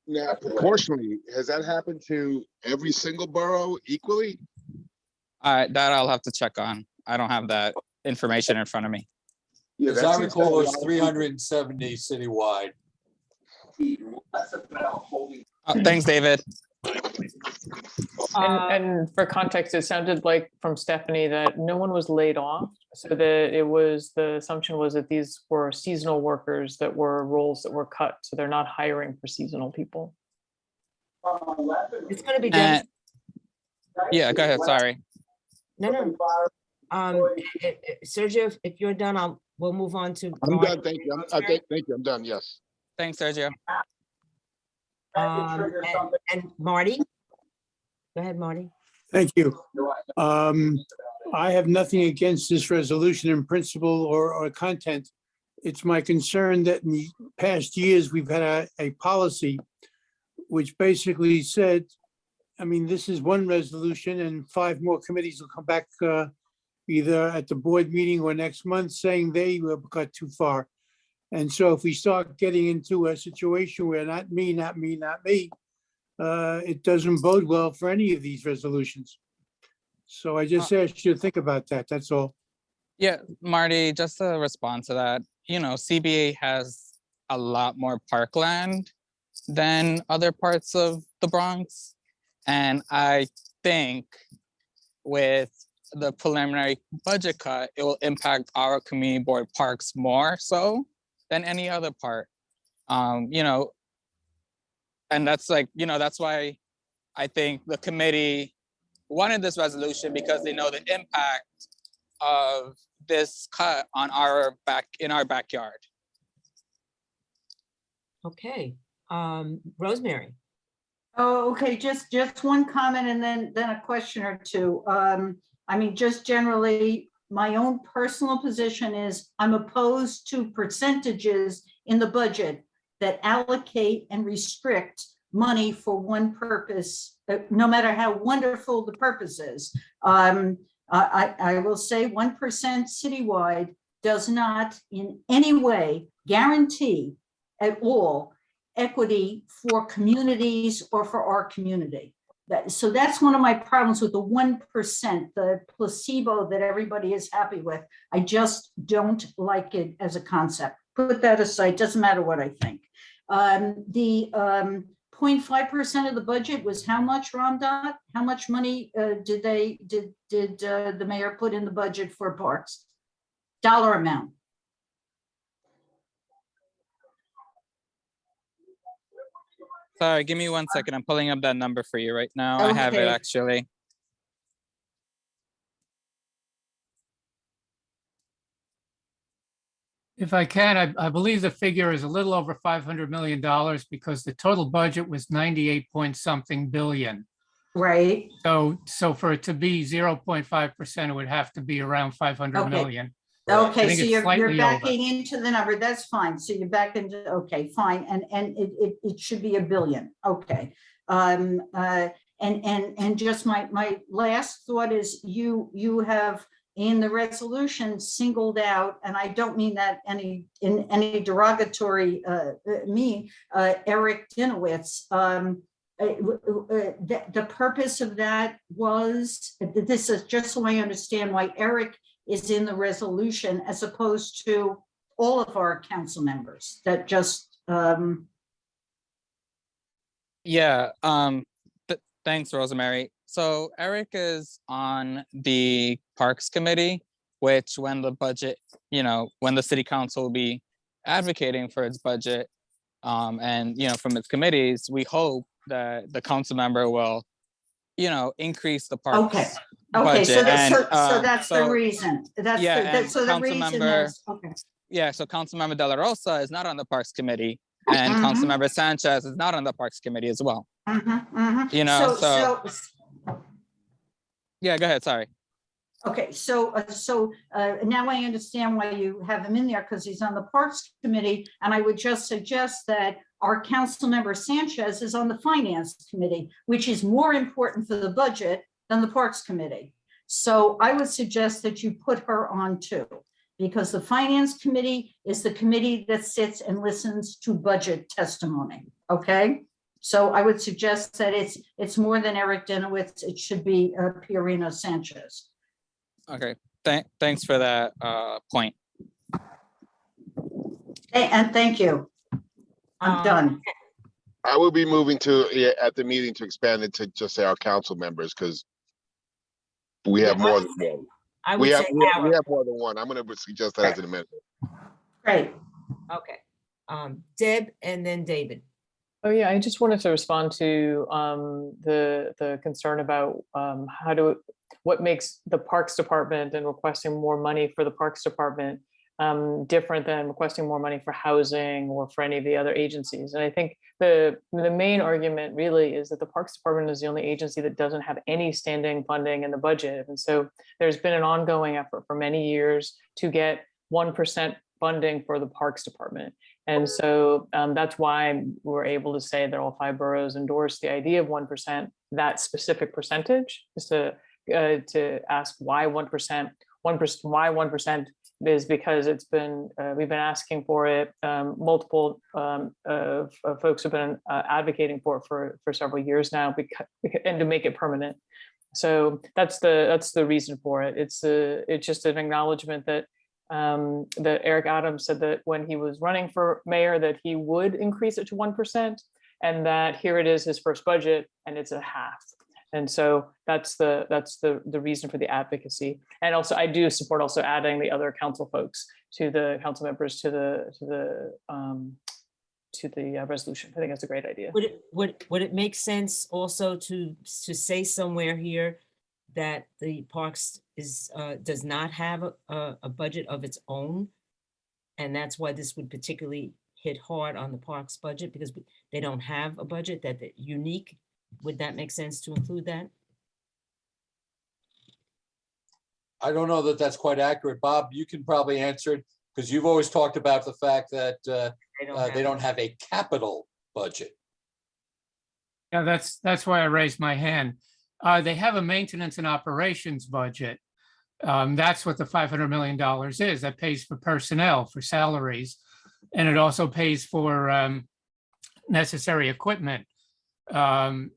now proportionally, has that happened to every single borough equally? That I'll have to check on. I don't have that information in front of me. Yeah, As I recall, it was 370 citywide. Thanks, David. And for context, it sounded like from Stephanie that no one was laid off. So that it was, the assumption was that these were seasonal workers that were roles that were cut. So they're not hiring for seasonal people. It's gonna be done. Yeah, go ahead, sorry. No. Sergio, if you're done, we'll move on to. I'm Marty done, thank you. Rosemary. Thank you, I'm done, yes. Thanks, Sergio. And Marty? Go ahead, Marty. Thank you. I have nothing against this resolution in principle or content. It's my concern that in the past years, we've had a policy which basically said, I mean, this is one resolution and 5 more committees will come back either at the board meeting or next month saying they got too far. And so if we start getting into a situation where not me, it doesn't bode well for any of these resolutions. So I just asked you to think about that, that's all. Yeah, Marty, just to respond to that, you know, CBA has a lot more parkland than other parts of the Bronx. And I think with the preliminary budget cut, it will impact our community board parks more so than any other part. You know, and that's like, you know, that's why I think the committee wanted this resolution, because they know the impact of this cut on in our backyard. Okay, Rosemary. Oh, okay, just one comment and then a question or two. I mean, just generally, my own personal position is I'm opposed to percentages in the budget that allocate and restrict money for one purpose, no matter how wonderful the purpose is. I will say 1% citywide does not in any way guarantee at all equity for communities or for our community. So that's one of my problems with the 1%, the placebo that everybody is happy with. I just don't like it as a concept. Put that aside, doesn't matter what I think. The 0.5% of the budget was how much, Ramdot? How much money did the mayor put in the budget for parks? Dollar amount. Sorry, give me 1 second. I'm pulling up that number for you right now. I have it Okay. actually. If I can, I believe the figure is a little over $500 million because the total budget was 98 point something billion. Right. So for it to be 0.5%, it would have to be around 500 Okay. million. Okay, think so it's you're slightly over. backing into the number, that's fine. So you're back into, okay, fine, and it should be $1 billion, okay. And just my last thought is you have in the resolution singled out, and I don't mean that in any derogatory Eric Dinowitz. The purpose of that was, this is just so I understand why Eric is in the resolution as opposed to all of our council members that just. Yeah, thanks, Rosemary. So Eric is on the Parks Committee, which when the budget, you know, when the city council will be advocating for its budget, and, you know, from its committees, we hope that the council member will, you know, increase the parks. Okay, okay, so budget. so that's the reason. That's yeah, the, and so the reason Councilmember- is, okay. Yeah, so Councilmember De La Rosa is not on the Parks Committee, and Councilmember Sanchez is not on the Parks Committee as well. You know, so yeah, go ahead, sorry. Okay, so now I understand why you have him in there, because he's on the Parks Committee, and I would just suggest that our council member Sanchez is on the Finance Committee, which is more important for the budget than the Parks Committee. So I would suggest that you put her on too, because the Finance Committee is the committee that sits and listens to budget testimony, okay? So I would suggest that it's more than Eric Dinowitz, it should be Pierina Sanchez. Okay, thanks for that point. And thank you. I'm done. I will be moving to, yeah, at the meeting to expand it to just say our council members, because we have Yeah, more than one. I We would have, say we our, have more than one. I'm gonna suggest that as an amendment. Great. okay. Deb and then David. Oh, yeah, I just wanted to respond to the concern about what makes the Parks Department and requesting more money for the Parks Department different than requesting more money for housing or for any of the other agencies. And I think the main argument really is that the Parks Department is the only agency that doesn't have any standing funding in the budget. And so there's been an ongoing effort for many years to get 1% funding for the Parks Department. And so that's why we're able to say that all 5 boroughs endorse the idea of 1%. That specific percentage is to ask why 1%. Why 1% is because it's been we've been asking for it. Multiple of folks have been advocating for it for several years now, and to make it permanent. So that's the reason for it. It's just an acknowledgement that that Eric Adams said that when he was running for mayor that he would increase it to 1%, and that here it is, his first budget, and it's a half. And so that's the reason for the advocacy. And also I do support also adding the other council folks to the council members to the resolution. I think that's a great idea. Would it make sense also to say somewhere here that the Parks does not have a budget of its own? And that's why this would particularly hit hard on the Parks budget, because they don't have a budget that's unique. Would that make sense to include that? I don't know that that's quite accurate. Bob, you can probably answer it, because you've always talked about the fact that they don't have a capital budget. Yeah, that's why I raised my hand. They have a maintenance and operations budget. That's what the $500 million is. That pays for personnel, for salaries, and it also pays for necessary equipment, from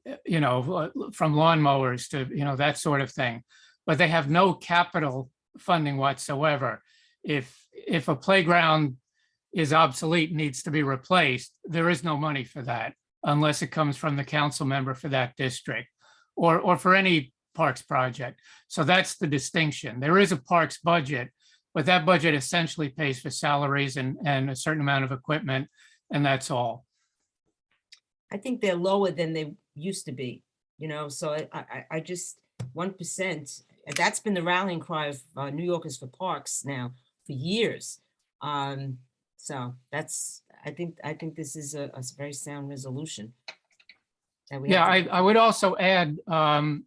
lawnmowers to, that sort of thing. But they have no capital funding whatsoever. If a playground is obsolete, needs to be replaced, there is no money for that unless it comes from the council member for that district or for any parks project. So that's the distinction. There is a parks budget, but that budget essentially pays for salaries and a certain amount of equipment, and that's all. I think they're lower than they used to be, so I just 1%, and that's been the rallying cry of New Yorkers for Parks now for years. So I think this is a very sound resolution. Yeah, I would also add, what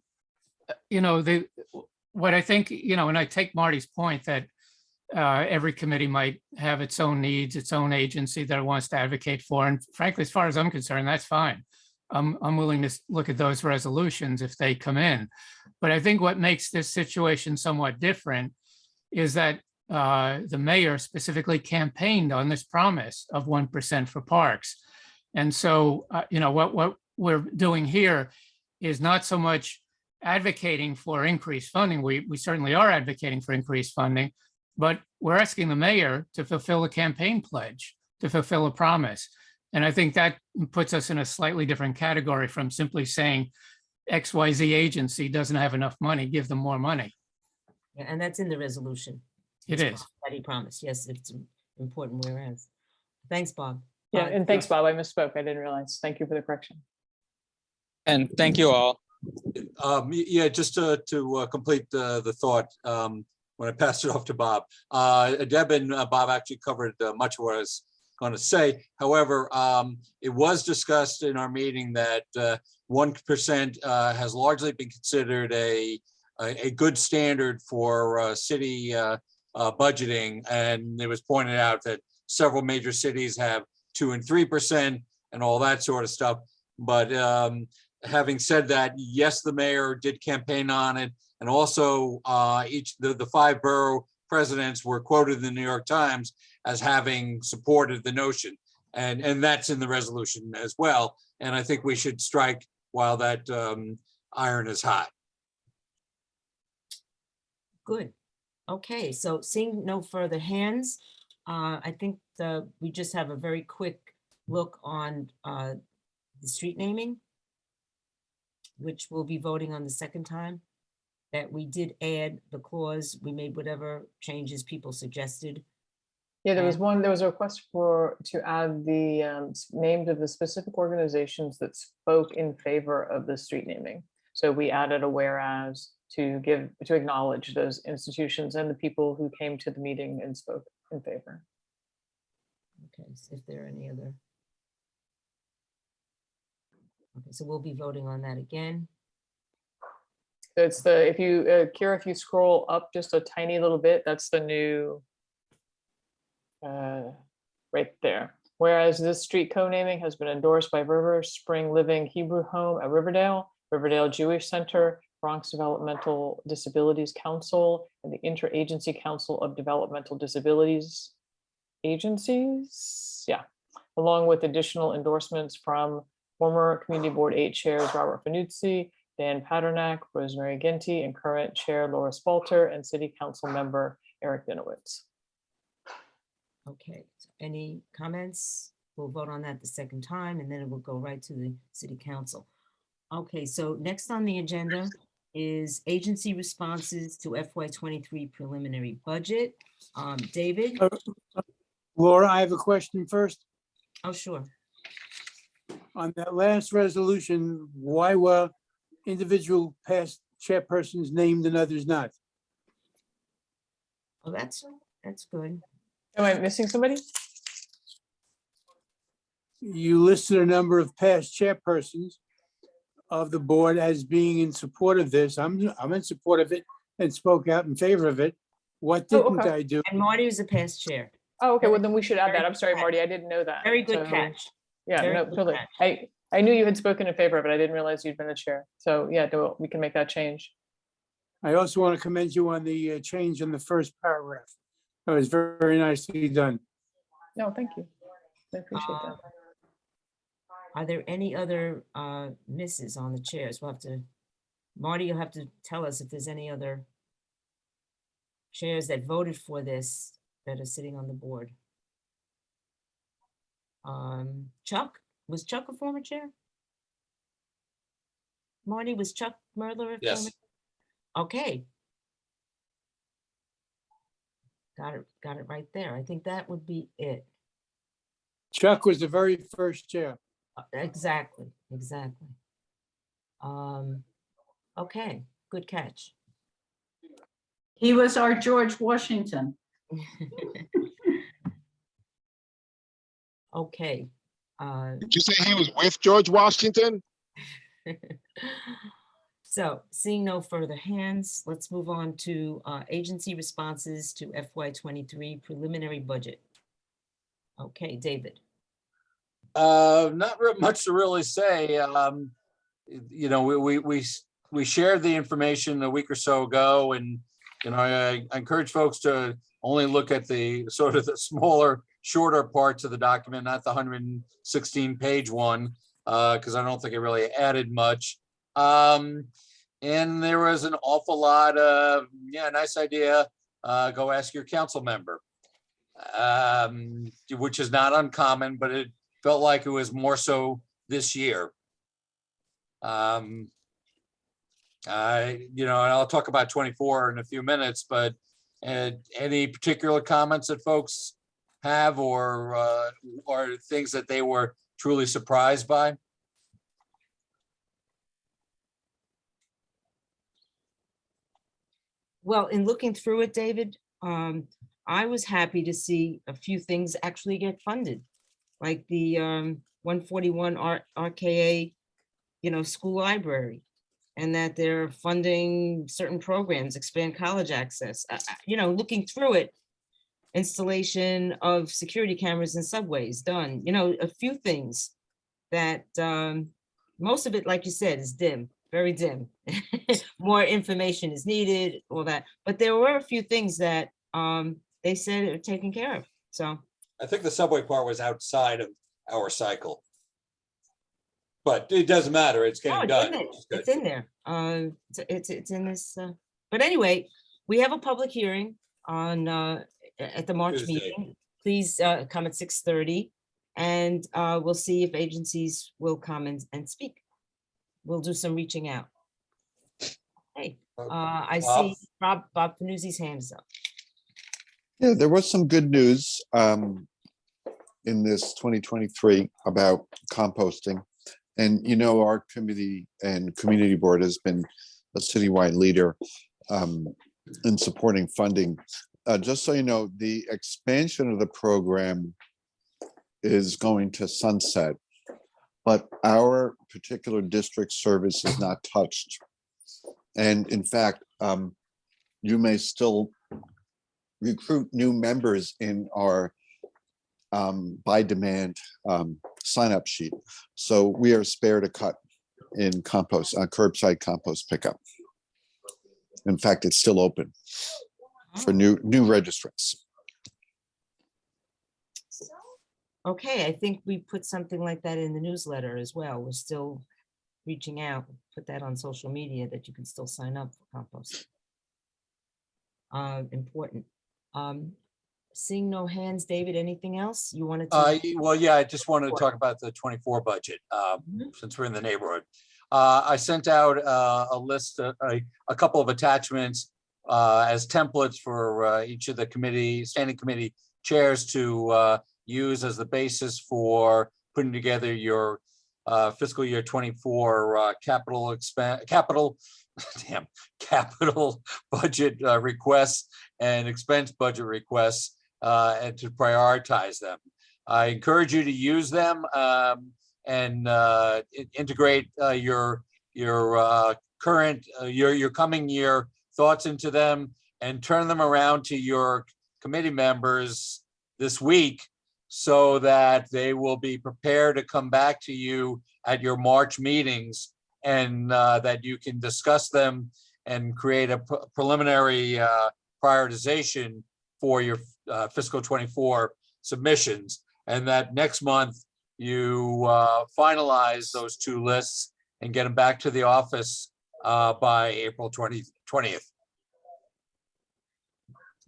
I think, and I take Marty's point that every committee might have its own needs, its own agency that it wants to advocate for. And frankly, as far as I'm concerned, that's fine. I'm willing to look at those resolutions if they come in. But I think what makes this situation somewhat different is that the mayor specifically campaigned on this promise of 1% for parks. And so, what we're doing here is not so much advocating for increased funding. We certainly are advocating for increased funding, but we're asking the mayor to fulfill a campaign pledge, to fulfill a promise. And I think that puts us in a slightly different category from simply saying XYZ agency doesn't have enough money, give them more money. Yeah, and that's in the resolution. It is. That he promised. Yes, it's important whereas. Thanks, Bob. Yeah, and thanks, Bob. I misspoke. I didn't realize. Thank you for the correction. And thank you all. Yeah, just to complete the thought, when I passed it off to Bob, Deb and Bob actually covered much of what I was going to say. However, it was discussed in our meeting that 1% has largely been considered a good standard for city budgeting, and it was pointed out that several major cities have 2% and 3% and all that sort of stuff. But having said that, yes, the mayor did campaign on it, and also the 5 borough presidents were quoted in the New York Times as having supported the notion, and that's in the resolution as well. And I think we should strike while that iron is hot. Good. Okay, so seeing no further hands, I think we just have a very quick look on the street naming, which we'll be voting on the second time, that we did add the clause, we made whatever changes people suggested. Yeah, there was And- one, there was a request to add the names of the specific organizations that spoke in favor of the street naming. So we added a whereas to acknowledge those institutions and the people who came to the meeting and spoke in favor. Okay, so if there are any other. Okay, so we'll be voting on that again. It's the, if you, Kira, if you scroll up just a tiny little bit, that's the new, right there. Whereas this street co-naming has been endorsed by River Spring Living Hebrew Home at Riverdale, Riverdale Jewish Center, Bronx Developmental Disabilities Council, and the Interagency Council of Developmental Disabilities Agencies, yeah, along with additional endorsements from former Community Board 8 chairs Robert Fanuzzi, Dan Paternak, Rosemary Ginty, and current chair Laura Spalter, and city council member Eric Dinowitz. Okay, so any comments? We'll vote on that the second time, and then it will go right to the city council. Okay, so next on the agenda is agency responses to FY23 preliminary budget. David? Laura, I have a question first. Oh, sure. On that last resolution, why were individual past chairpersons named and others not? Oh, that's good. Am I missing somebody? You listed a number of past chairpersons of the board as being in support of this. I'm in support of it and spoke out in favor of it. What Oh, didn't okay. I do? And Marty was a past chair. Oh, okay, well then we should add Very that. I'm sorry, good Marty, I didn't know that. Very good So, catch. Yeah, Very no, good totally. catch. I knew you had spoken in favor of it. I didn't realize you'd been the chair. So yeah, we can make that change. I also want to commend you on the change in the first paragraph. That was very, very nicely done. No, thank you. I appreciate that. Are there any other misses on the chairs? We'll have to, Marty, you'll have to tell us if there's any other chairs that voted for this that are sitting on the board. Chuck, was Chuck a former chair? Marty, was Chuck Merler a Yes. former? Okay. Got it right there. I think that would be it. Chuck was the very first chair. Exactly. Okay, good catch. He was our George Washington. Okay. Did you say he was with George Washington? So seeing no further hands, let's move on to agency responses to FY23 preliminary budget. Okay, David. Not much to really say. You know, we shared the information a week or so ago, and you know, I encourage folks to only look at the sort of the smaller, shorter parts of the document, not the 116-page one, because I don't think it really added much. And there was an awful lot of, yeah, nice idea. Go ask your council member, which is not uncommon, but it felt like it was more so this year. You know, and I'll talk about 24 in a few minutes, but any particular comments that folks have or things that they were truly surprised by? Well, in looking through it, David, I was happy to see a few things actually get funded, like the 141 RKA, you know, school library, and that they're funding certain programs, expand college access. You know, looking through it, installation of security cameras in subways done, you know, a few things that most of it, like you said, is dim, very dim. More information is needed, all that. But there were a few things that they said are taken care of. So I think the subway part was outside of our cycle. But it doesn't matter, it's getting done. It's in there. It's in this. But anyway, we have a public hearing on at the March Tuesday. meeting. Please come at 6:30. And we'll see if agencies will come and speak. We'll do some reaching out. Hey, I see Bob Panuzzi's hands up. Yeah, there was some good news in this 2023 about composting. And you know, our committee and community board has been a citywide leader in supporting funding. Just so you know, the expansion of the program is going to sunset, but our particular district service is not touched. And in fact, you may still recruit new members in our by demand sign-up sheet. So we are spared a cut in compost, curbside compost pickup. In fact, it's still open for new registrants. Okay, I think we put something like that in the newsletter as well. We're still reaching out, put that on social media that you can still sign up for compost. Important. Seeing no hands, David, anything else you wanted to? Well, yeah, I just wanted to talk about the 24 budget, since we're in the neighborhood. I sent out a list, a couple of attachments as templates for each of the standing committee chairs to use as the basis for putting together your fiscal year 24 capital budget requests and expense budget requests, and to prioritize them. I encourage you to use them and integrate your current, your coming year thoughts into them and turn them around to your committee members this week so that they will be prepared to come back to you at your March meetings and that you can discuss them and create a preliminary prioritization for your fiscal 24 submissions. And that next month you finalize those two lists and get them back to the office by April 20th.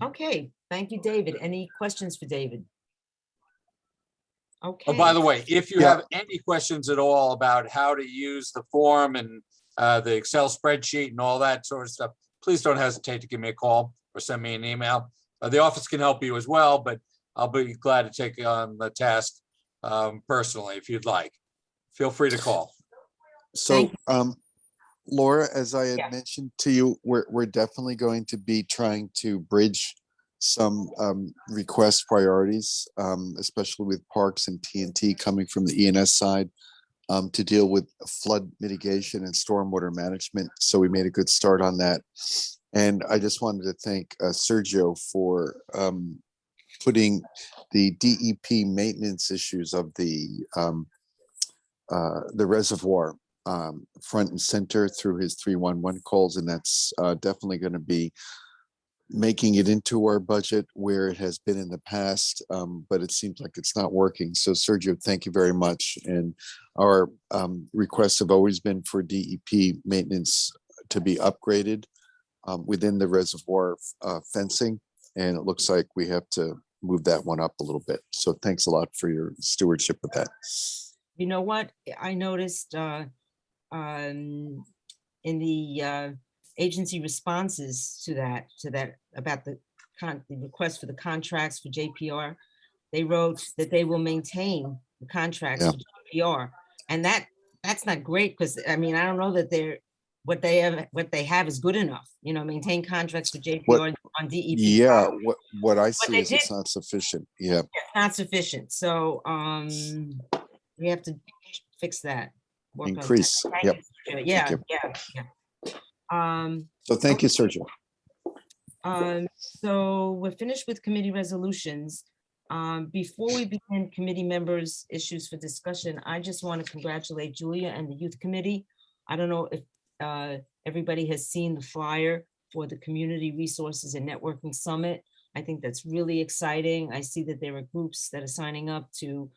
Okay, thank you, David. Any questions for David? Okay. Oh, by the way, if you have any questions at all about how to use the form and the Excel spreadsheet and all that sort of stuff, please don't hesitate to give me a call or send me an email. The office can help you as well, but I'll be glad to take on the task personally if you'd like. Feel free to call. So, Laura, as I had mentioned to you, we're definitely going to be trying to bridge some request priorities, especially with parks and TNT coming from the ENS side, to deal with flood mitigation and stormwater management. So we made a good start on that. And I just wanted to thank Sergio for putting the DEP maintenance issues of the reservoir front and center through his 311 calls. And that's definitely going to be making it into our budget where it has been in the past, but it seems like it's not working. So Sergio, thank you very much. And our requests have always been for DEP maintenance to be upgraded within the reservoir fencing. And it looks like we have to move that one up a little bit. So thanks a lot for your stewardship with that. You know what? I noticed in the agency responses to that about the request for the contracts for JPR, they wrote that they will maintain the contracts for JPR, and that's not great because I mean I don't know that what they have is good enough. You know, maintain contracts for JPR on DEP. Yeah, what I see is it's not sufficient. Yeah, not sufficient. So we have to fix that. Increase. Yep. Yeah. So thank you, Sergio. So we're finished with committee resolutions. Before we begin committee members' issues for discussion, I just want to congratulate Julia and the youth committee. I don't know if everybody has seen the flyer for the Community Resources and Networking Summit. I think that's really exciting. I see that there are groups that are signing up to,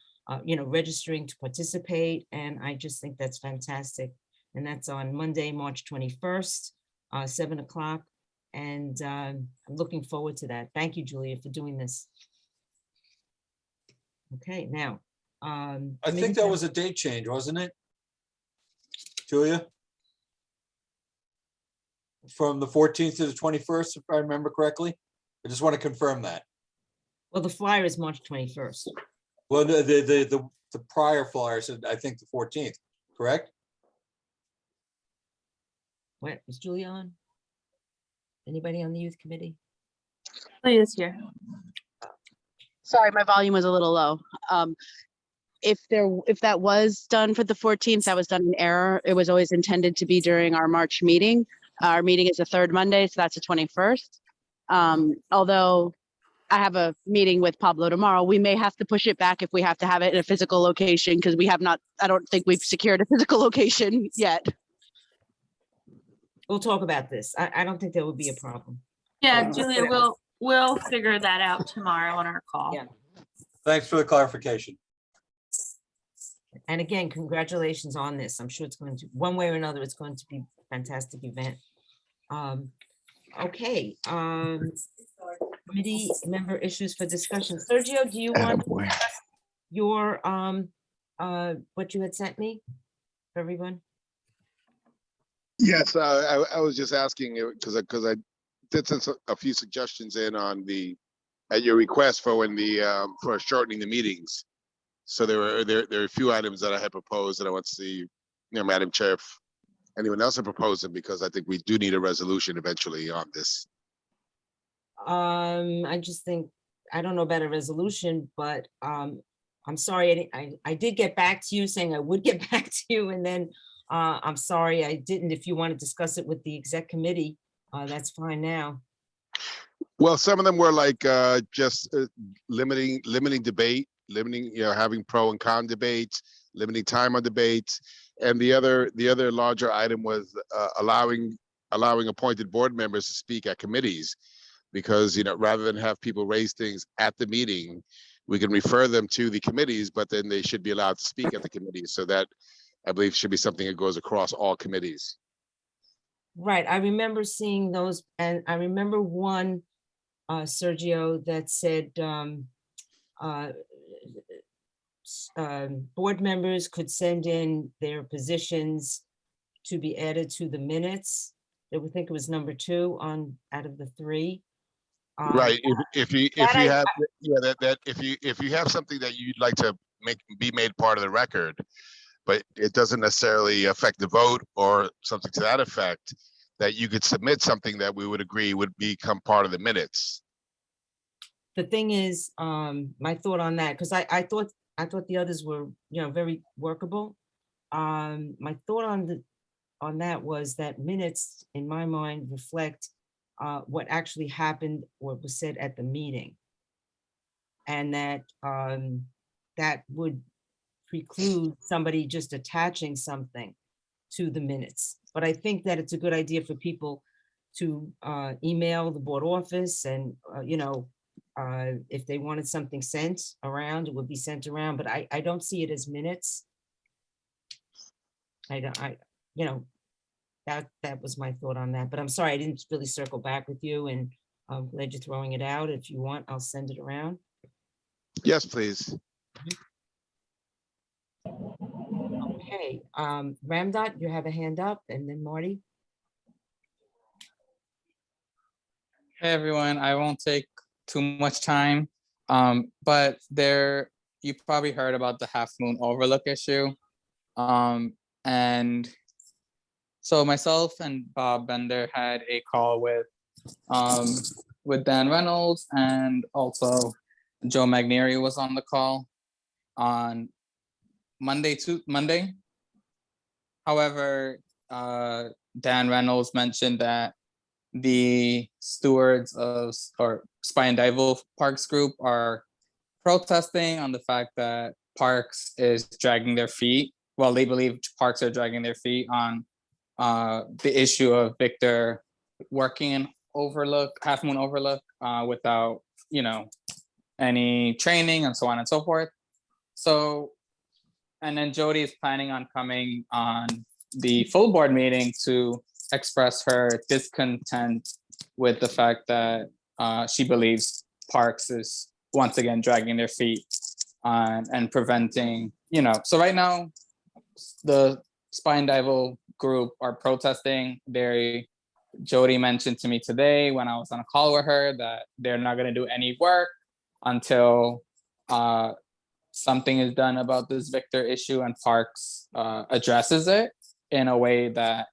registering to participate, and I just think that's fantastic. And that's on Monday, March 21st, 7 o'clock. And I'm looking forward to that. Thank you, Julia, for doing this. Okay, now, I committee think that mem- was a date change, wasn't it? Julia? From the 14th to the 21st, if I remember correctly. I just want to confirm that. Well, the flyer is March 21st. Well, the prior flyer said, I think the 14th, correct? What, is Julia on? Anybody on the youth committee? Please here. Sorry, my volume was a little low. If that was done for the 14th, that was done in error. It was always intended to be during our March meeting. Our meeting is the third Monday, so that's the 21st. Although I have a meeting with Pablo tomorrow, we may have to push it back if we have to have it in a physical location, because we have not, I don't think we've secured a physical location yet. We'll talk about this. I don't think there will be a problem. Yeah, Julia, we'll figure that out tomorrow on our call. Yeah. Thanks for the clarification. And again, congratulations on this. I'm sure it's going to, one way or another, it's going to be a fantastic event. Okay, committee member issues for discussion. Sergio, do you want to discuss your, what you had sent me for everyone? Yes, I was just asking because I did send a few suggestions in on at your request for when for shortening the meetings. So there are a few items that I had proposed that I want to see, Madam Chair, if anyone else had proposed them, because I think we do need a resolution eventually on this. I just think, I don't know about a resolution, but I'm sorry, I did get back to you saying I would get back to you, and then I'm sorry I didn't. If you want to discuss it with the exec committee, that's fine now. Well, some of them were like just limiting debate, having pro and con debates, limiting time on debates, and the other larger item was allowing appointed board members to speak at committees, because rather than have people raise things at the meeting, we can refer them to the committees, but then they should be allowed to speak at the committees. So that, I believe, should be something that goes across all committees. Right, I remember seeing those, and I remember one, Sergio, that said board members could send in their positions to be added to the minutes. I would think it was number 2 out of the 3. Right. If you that if you have something that you'd like to be made part of the record, but it doesn't necessarily affect the vote or something to that effect, that you could submit something that we would agree would become part of the minutes. The thing is, my thought on that, because I thought the others were, very workable. My thought on that was that minutes, in my mind, reflect what actually happened or was said at the meeting, and that that would preclude somebody just attaching something to the minutes. But I think that it's a good idea for people to email the board office, and if they wanted something sent around, it would be sent around, but I don't see it as minutes. That was my thought on that, but I'm sorry, I didn't really circle back with you, and I'm glad you're throwing it out. If you want, I'll send it around. Yes, please. Okay, Ramdot, you have a hand up, and then Marty. Hey, everyone, I won't take too much time, but you probably heard about the Half Moon Overlook issue. And so myself and Bob Bender had a call with Dan Reynolds, and also Joe Magneri was on the call on Monday. However, Dan Reynolds mentioned that the stewards of Spine Dival Parks Group are protesting on the fact that Parks is dragging their feet. Well, they believe Parks are dragging their feet on the issue of Victor working in Half Moon Overlook without, any training and so on and so forth. So, and then Jody is planning on coming on the full board meeting to express her discontent with the fact that she believes Parks is once again dragging their feet and preventing, so right now, the Spine Devil group are protesting. Jody mentioned to me today when I was on a call with her that they're not going to do any work until something is done about this Victor issue and Parks addresses it in a way that,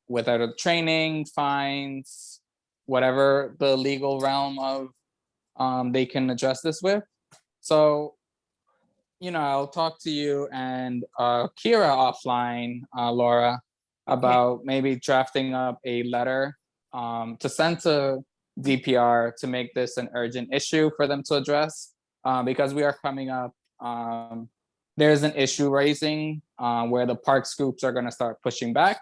without a training, fines, whatever the legal realm of they can address this with. So, I'll talk to you and Kira offline, Laura, about maybe drafting up a letter to send to DPR to make this an urgent issue for them to address, because we are coming up. There's an issue raising where the parks groups are going to start pushing back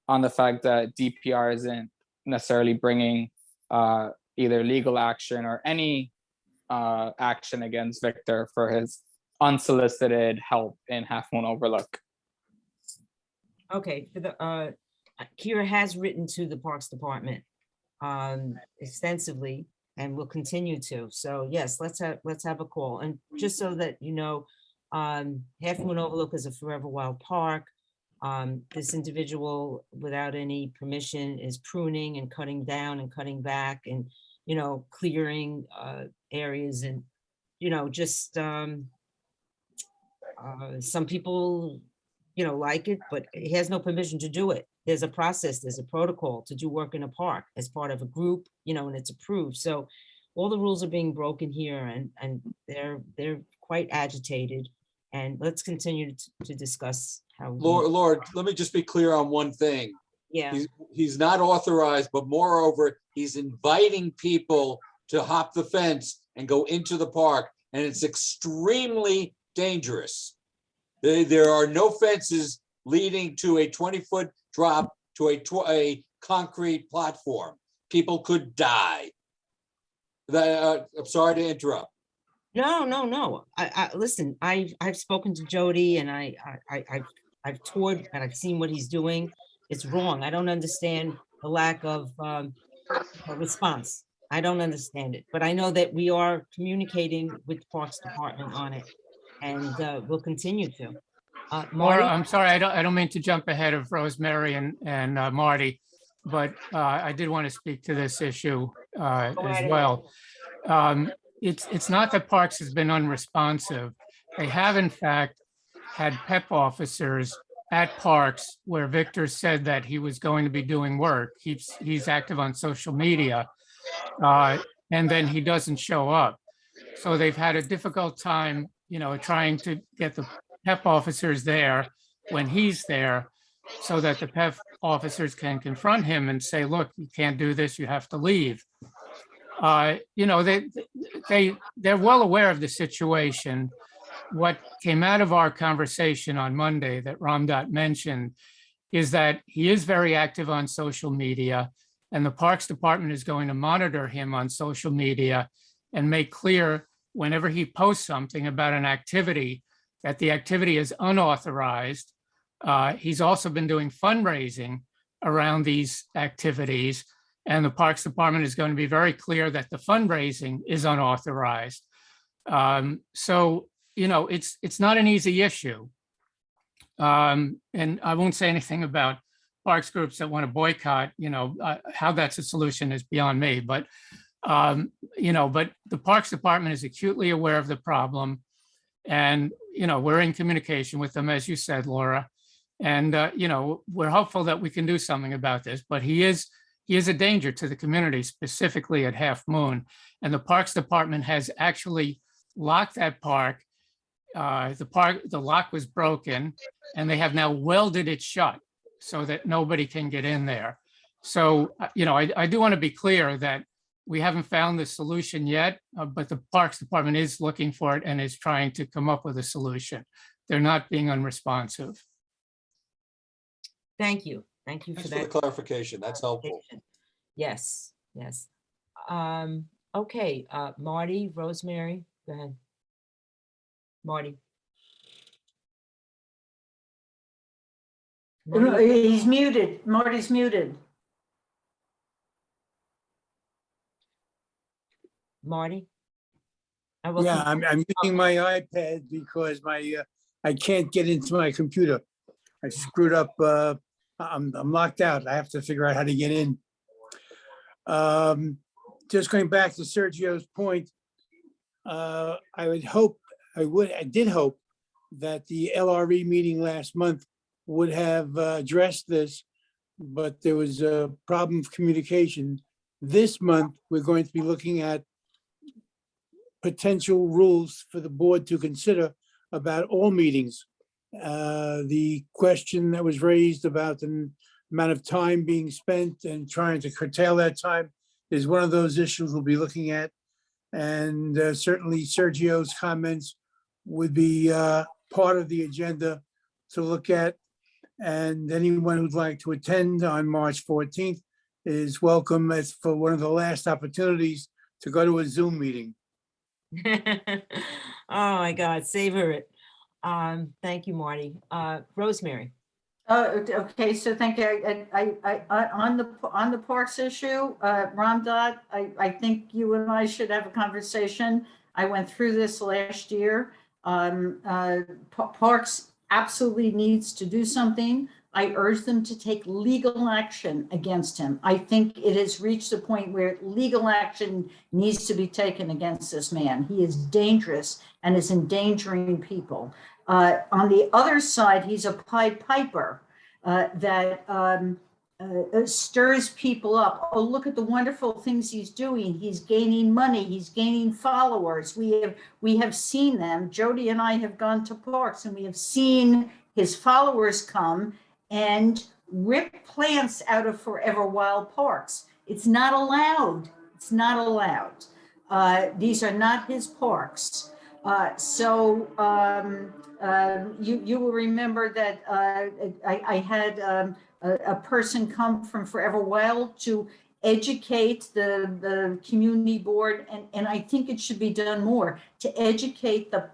on the fact that DPR isn't necessarily bringing either legal action or any action against Victor for his unsolicited help in Half Moon Overlook. Okay, for the Kira has written to the Parks Department extensively and will continue to. So yes, let's have a call. And just so that Half Moon Overlook is a Forever Wild Park. This individual, without any permission, is pruning and cutting down and cutting back and clearing areas and just some people like it, but he has no permission to do it. There's a process, there's a protocol to do work in a park as part of a group, and it's approved. So all the rules are being broken here, and they're quite agitated. And let's continue to discuss how. Lord, let me just be clear on one thing. Yeah. He's not authorized, but moreover, he's inviting people to hop the fence and go into the park, and it's extremely dangerous. There are no fences leading to a 20-foot drop to a concrete platform. People could die. I'm sorry to interrupt. No. I listen. I've spoken to Jody, and I've toured and I've seen what he's doing. It's wrong. I don't understand the lack of response. I don't understand it, but I know that we are communicating with the Parks Department on it, and we'll continue to. Laura, Marty? I'm sorry, I don't mean to jump ahead of Rosemary and Marty, but I did want to speak to this issue as well. It's not that Parks has been unresponsive. They have in fact had PEP officers at Parks where Victor said that he was going to be doing work. He's active on social media, and then he doesn't show up. So they've had a difficult time, trying to get the PEP officers there when he's there, so that the PEP officers can confront him and say, look, you can't do this, you have to leave. They're well aware of the situation. What came out of our conversation on Monday that Ramdat mentioned is that he is very active on social media, and the Parks Department is going to monitor him on social media and make clear whenever he posts something about an activity that the activity is unauthorized. He's also been doing fundraising around these activities, and the Parks Department is going to be very clear that the fundraising is unauthorized. So, it's not an easy issue. And I won't say anything about parks groups that want to boycott, how that's a solution is beyond me, but the Parks Department is acutely aware of the problem. And, we're in communication with them, as you said, Laura. And, we're hopeful that we can do something about this, but he is a danger to the community, specifically at Half Moon. And the Parks Department has actually locked that park. The lock was broken, and they have now welded it shut so that nobody can get in there. So, I do want to be clear that we haven't found the solution yet, but the Parks Department is looking for it and is trying to come up with a solution. They're not being unresponsive. Thank you for Thanks for the that clarification. That's helpful. Yes. Okay, Marty, Rosemary, go ahead. Marty. He's muted. Marty's muted. Marty? I will Yeah, confirm. I'm using my iPad because I can't get into my computer. I screwed up, I'm locked out. I have to figure out how to get in. Just going back to Sergio's point, I did hope that the LRE meeting last month would have addressed this, but there was a problem of communication. This month, we're going to be looking at potential rules for the board to consider about all meetings. The question that was raised about the amount of time being spent and trying to curtail that time is one of those issues we'll be looking at. And certainly Sergio's comments would be part of the agenda to look at. And anyone who'd like to attend on March 14th is welcome as for one of the last opportunities to go to a Zoom meeting. Oh, my God, savor it. Thank you, Marty. Rosemary. Okay, so thank you. On the parks issue, Ramdot, I think you and I should have a conversation. I went through this last year. Parks absolutely needs to do something. I urge them to take legal action against him. I think it has reached a point where legal action needs to be taken against this man. He is dangerous and is endangering people. On the other side, he's a Pied Piper that stirs people up. Oh, look at the wonderful things he's doing. He's gaining money. He's gaining followers. We have seen them. Jody and I have gone to parks and we have seen his followers come and rip plants out of Forever Wild parks. It's not allowed. It's not allowed. These are not his parks. You will remember that I had a person come from Forever Wild to educate the community board, and I think it should be done more to educate the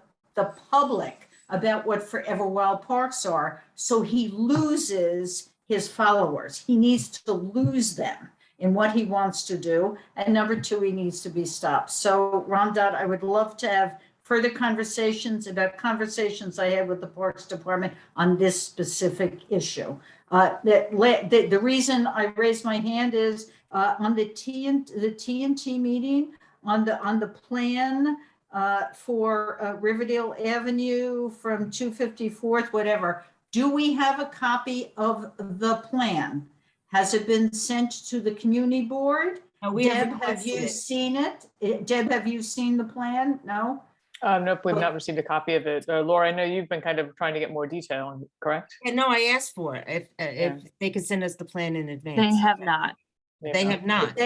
public about what Forever Wild parks are, so he loses his followers. He needs to lose them in what he wants to do. And number two, he needs to be stopped. So Ramdot, I would love to have further conversations about conversations I had with the Parks Department on this specific issue. The reason I raised my hand is on the TNT meeting, on the plan for Riverdale Avenue from 254th, whatever. Do we have a copy of the plan? Has it been sent to the community board? No, we Deb, haven't have you requested it. seen it? Deb, have you seen the plan? No? Nope, we've not received a copy of it. Laura, I know you've been kind of trying to get more detail, correct? Yeah, no, I asked for it. If they could send us the plan in advance. They have not. They have not.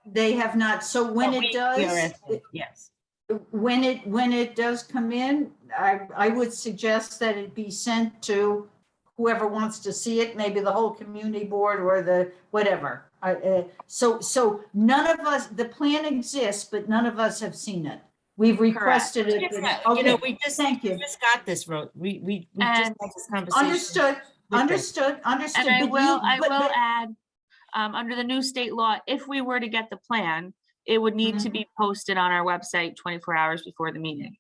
They have not. So when No, it we are does, asking, yes. when it does come in, I would suggest that it be sent to whoever wants to see it, maybe the whole community board or the whatever. So none of us, the plan exists, but none of us have seen it. We've requested it. but- You know, Okay, we just got this, we just had this conversation. Understood. And I will but- add, under the new state law, if we were to get the plan, it would need to be posted on our website 24 hours before the meeting.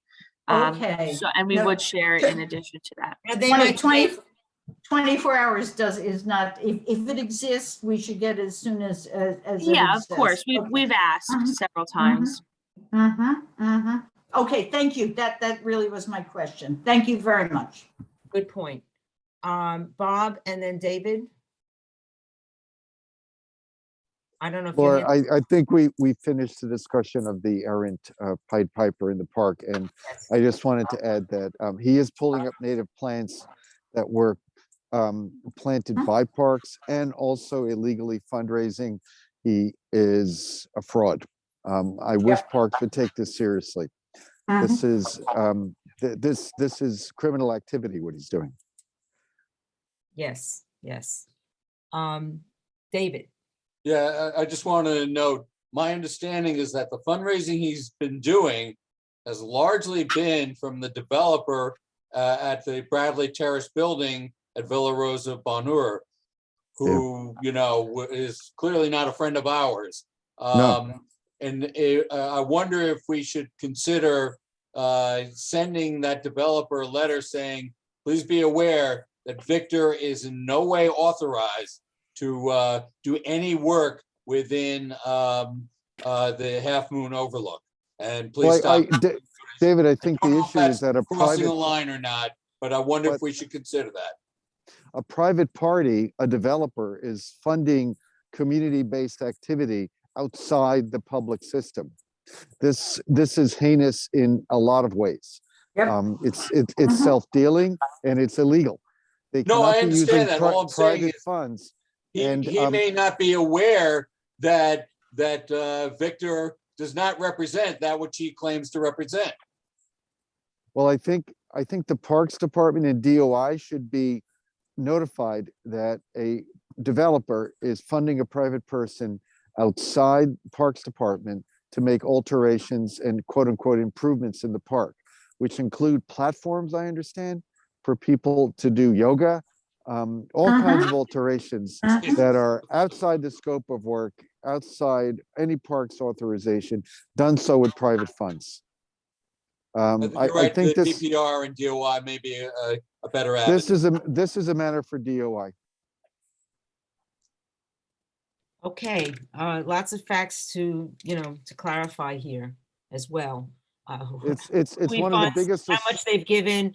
Okay. And we No, would share it in addition to that. They might 24 hours is not, if it exists, we should get it as soon as it Yeah, of exists. course. Okay. We've asked several times. Okay, thank you. That really was my question. Thank you very much. Good point. Bob and then David. I don't know if Laura, you're. I think we finished the discussion of the errant Pied Piper in the park, and I just wanted to add that he is pulling up native plants that were planted by parks and also illegally fundraising. He is a fraud. I wish parks would take this seriously. This is this is criminal activity, what he's doing. Yes. David. Yeah, I just want to note, my understanding is that the fundraising he's been doing has largely been from the developer at the Bradley Terrace building at Villa Rosa Bonheur, who, you know, is clearly not a friend of ours. No. And I wonder if we should consider sending that developer a letter saying, please be aware that Victor is in no way authorized to do any work within the Half Moon Overlook. And please stop David, I think I don't the know if issue that's is that a crossing a private, line or not, but I wonder if But- we should consider that. a private party, a developer is funding community-based activity outside the public system. This is heinous in a lot of ways. Yep. It's self-dealing and it's illegal. They No, I cannot be using understand that. All I'm saying private is funds. He And, may not be aware that Victor does not represent that which he claims to represent. Well, I think the Parks Department and DOI should be notified that a developer is funding a private person outside Parks Department to make alterations and quote unquote improvements in the park, which include platforms, I understand, for people to do yoga, all kinds of alterations that are outside the scope of work, outside any parks authorization, done so with private funds. I think I you're right, think the this, DPR and DOI may be a better avenue. this is a matter for DOI. Okay, lots of facts to, to clarify here as well. It's we one of the funds, biggest. how much they've given,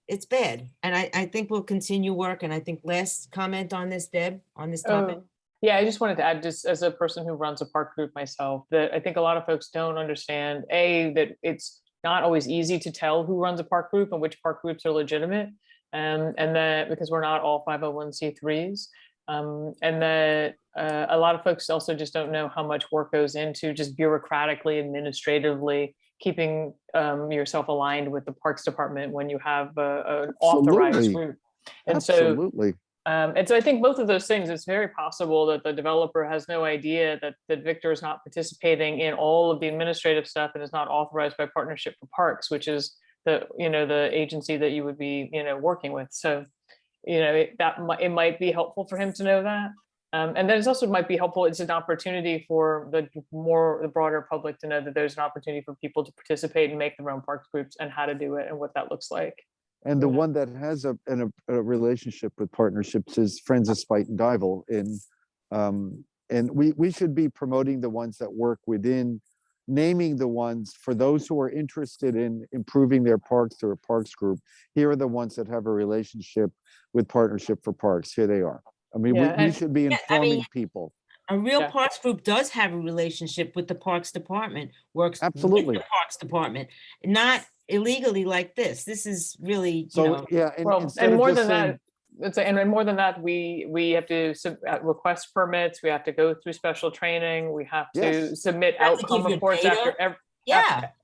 it's bad. And I think we'll continue work. And I think last comment on this, Deb, on this topic. Yeah, I just wanted to add, just as a person who runs a park group myself, that I think a lot of folks don't understand, that it's not always easy to tell who runs a park group and which park groups are legitimate. And that because we're not all 501c3s. And that a lot of folks also just don't know how much work goes into just bureaucratically, administratively, keeping yourself aligned with the Parks Department when you have an authorized Absolutely. group. And Absolutely. so I think both of those things, it's very possible that the developer has no idea that Victor is not participating in all of the administrative stuff and is not authorized by Partnership for Parks, which is the agency that you would be, working with. So, it might be helpful for him to know that. And then it's also might be helpful. It's an opportunity for the broader public to know that there's an opportunity for people to participate and make their own parks groups and how to do it and what that looks like. And the one that has a relationship with partnerships is Friends of Spite and Dival. And we should be promoting the ones that work within, naming the ones for those who are interested in improving their parks through a parks group. Here are the ones that have a relationship with Partnership for Parks. Here they are. I mean, we should be informing people. A real parks group does have a relationship with the Parks Department, works with Absolutely. the Parks Department, not illegally like this. This is really, yeah. And more than that, and more than that, we have to request permits. We have to go through special training. We have to submit have to outcome give your reports data.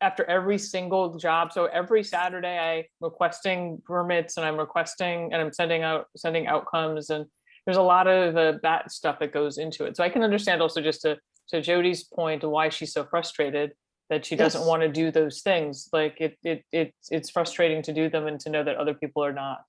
after every single job. So every Saturday, I'm requesting permits and I'm sending outcomes, and there's a lot of that stuff that goes into it. So I can understand also, just to Jody's point, why she's so frustrated that she doesn't want to do those things. Like it's frustrating to do them and to know that other people are not.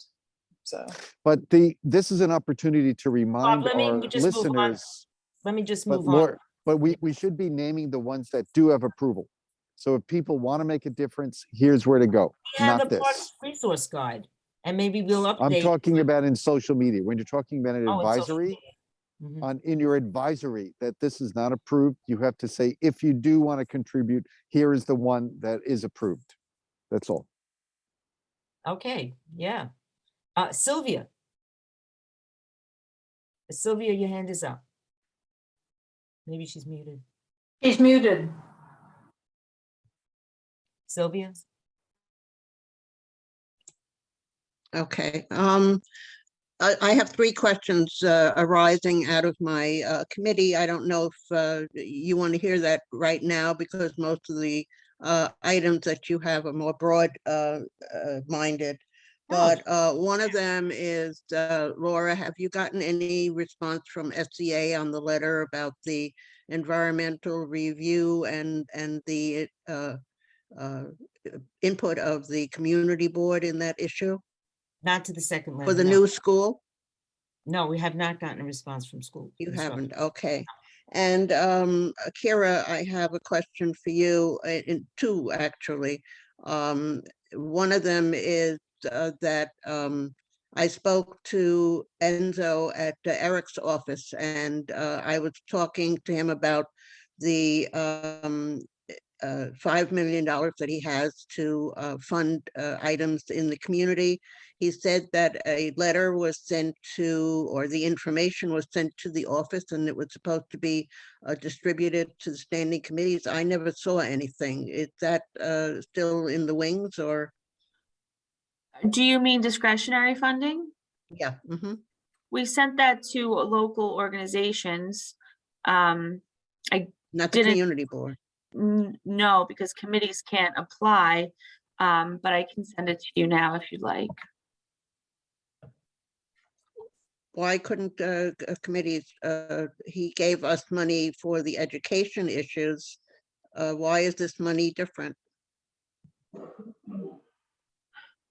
So, but this is an opportunity to remind let me our just move on. listeners. Let me just But move on. Laura, but we should be naming the ones that do have approval. So if people want to make a difference, here's where to go, We have not the this. Parks Resource Guide, and maybe we'll update. I'm talking about in social media. When you're talking about an Oh, in social advisory, media. in your advisory, that this is not approved, you have to say, if you do want to contribute, here is the one that is approved. That's all. Okay, yeah. Sylvia. Sylvia, your hand is up. Maybe she's muted. She's muted. Sylvia? Okay. I have three questions arising out of my committee. I don't know if you want to hear that right now, because most of the items that you have are more broad minded. But one of them is, Laura, have you gotten any response from SCA on the letter about the environmental review and the input of the community board in that issue? Not to the second letter. For the no. new school? No, we have not gotten a response from school. You haven't, okay. And Kira, I have a question for you, two actually. One of them is that I spoke to Enzo at Eric's office, and I was talking to him about the $5 million that he has to fund items in the community. He said that a letter was sent to, or the information was sent to the office, and it was supposed to be distributed to the standing committees. I never saw anything. Is that still in the wings, or? Do you mean discretionary funding? Yeah. We sent that to local organizations. I Not the didn't. community board. No, because committees can't apply, but I can send it to you now if you'd like. Why couldn't committees, he gave us money for the education issues. Why is this money different?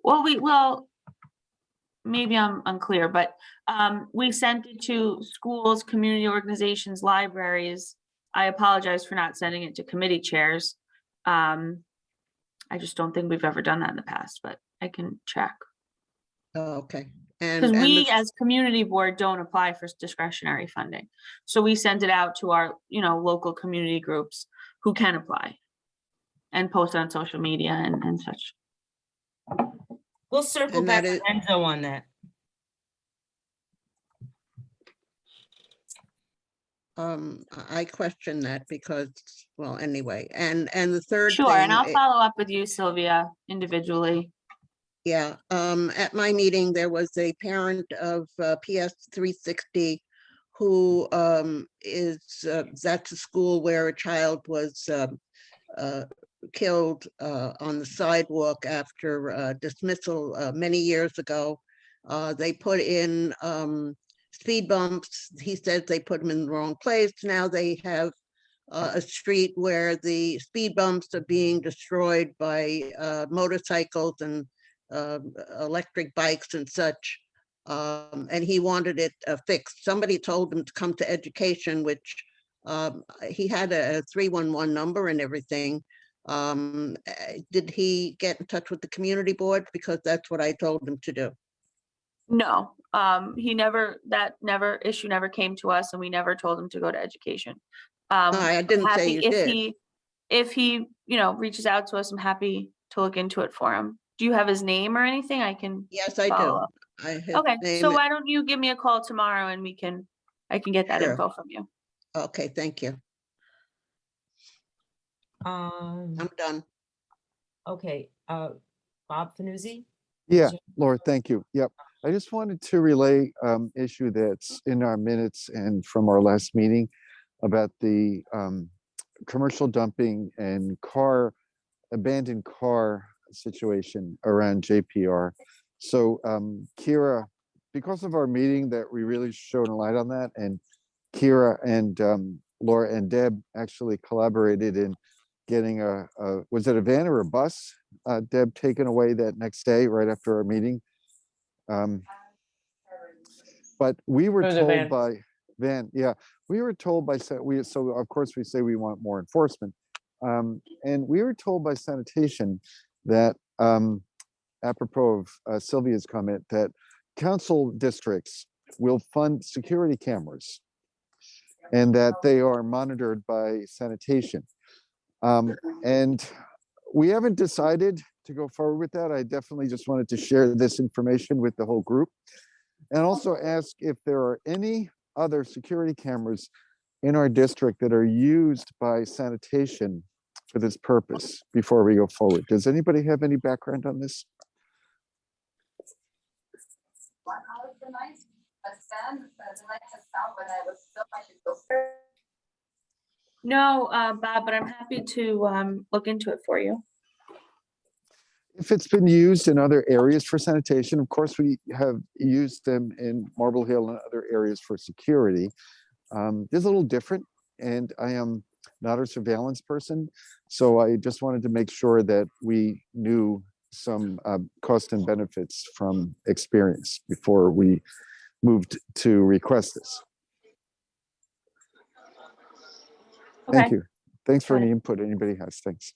Well, maybe I'm unclear, but we sent it to schools, community organizations, libraries. I apologize for not sending it to committee chairs. I just don't think we've ever done that in the past, but I can check. Oh, okay. Because we as community board don't apply for discretionary funding. So we send it out to our, local community groups who can apply and post on social media and such. We'll circle And back that with Enzo on that. I question that because, well, anyway, and the third Sure, thing. and I'll follow up with you, Sylvia, individually. Yeah, at my meeting, there was a parent of PS 360 who is, that's a school where a child was killed on the sidewalk after dismissal many years ago. They put in speed bumps. He says they put them in the wrong place. Now they have a street where the speed bumps are being destroyed by motorcycles and electric bikes and such. And he wanted it fixed. Somebody told him to come to education, which he had a 311 number and everything. Did he get in touch with the community board? Because that's what I told him to do. No, that issue never came to us, and we never told him to go to education. I didn't say you did. If he, reaches out to us, I'm happy to look into it for him. Do you have his name or anything? I can. Yes, I do. follow up. His Okay, name so is- why don't you give me a call tomorrow and I can get that Sure. info from you. Okay, thank you. I'm done. Okay, Bob Fanuzzi? Yeah, Laura, thank you. Yep. I just wanted to relay issue that's in our minutes and from our last meeting about the commercial dumping and abandoned car situation around JPR. So Kira, because of our meeting that we really shone a light on that, and Kira and Laura and Deb actually collaborated in getting was it a van or a bus, Deb, taken away that next day right after our meeting? But we were It was a told van. by van, yeah, we were told by, so of course we say we want more enforcement. And we were told by sanitation that, apropos of Sylvia's comment, that council districts will fund security cameras and that they are monitored by sanitation. And we haven't decided to go forward with that. I definitely just wanted to share this information with the whole group and also ask if there are any other security cameras in our district that are used by sanitation for this purpose before we go forward. Does anybody have any background on this? No, Bob, but I'm happy to look into it for you. If it's been used in other areas for sanitation, of course, we have used them in Marble Hill and other areas for security. It's a little different, and I am not a surveillance person, so I just wanted to make sure that we knew some cost and benefits from experience before we moved to request this. Thank Okay. you. Thanks for Got it. any input anybody has. Thanks.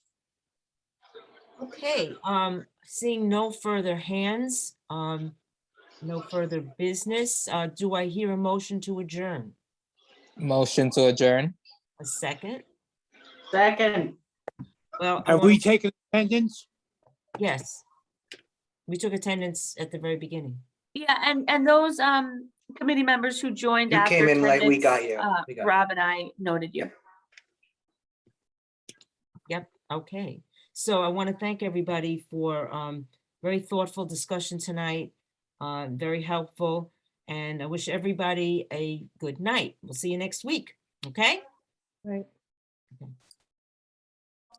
Okay, seeing no further hands, no further business, do I hear a motion to adjourn? Motion to adjourn. A second? Second, Well, I Have we want, taken attendance? yes. We took attendance at the very beginning. Yeah, and those committee members who joined You after came in late, we attendance, got you. We got you. Rob and I noted you. Yep, okay. So I want to thank everybody for very thoughtful discussion tonight, very helpful, and I wish everybody a good night. We'll see you next week, okay? Right.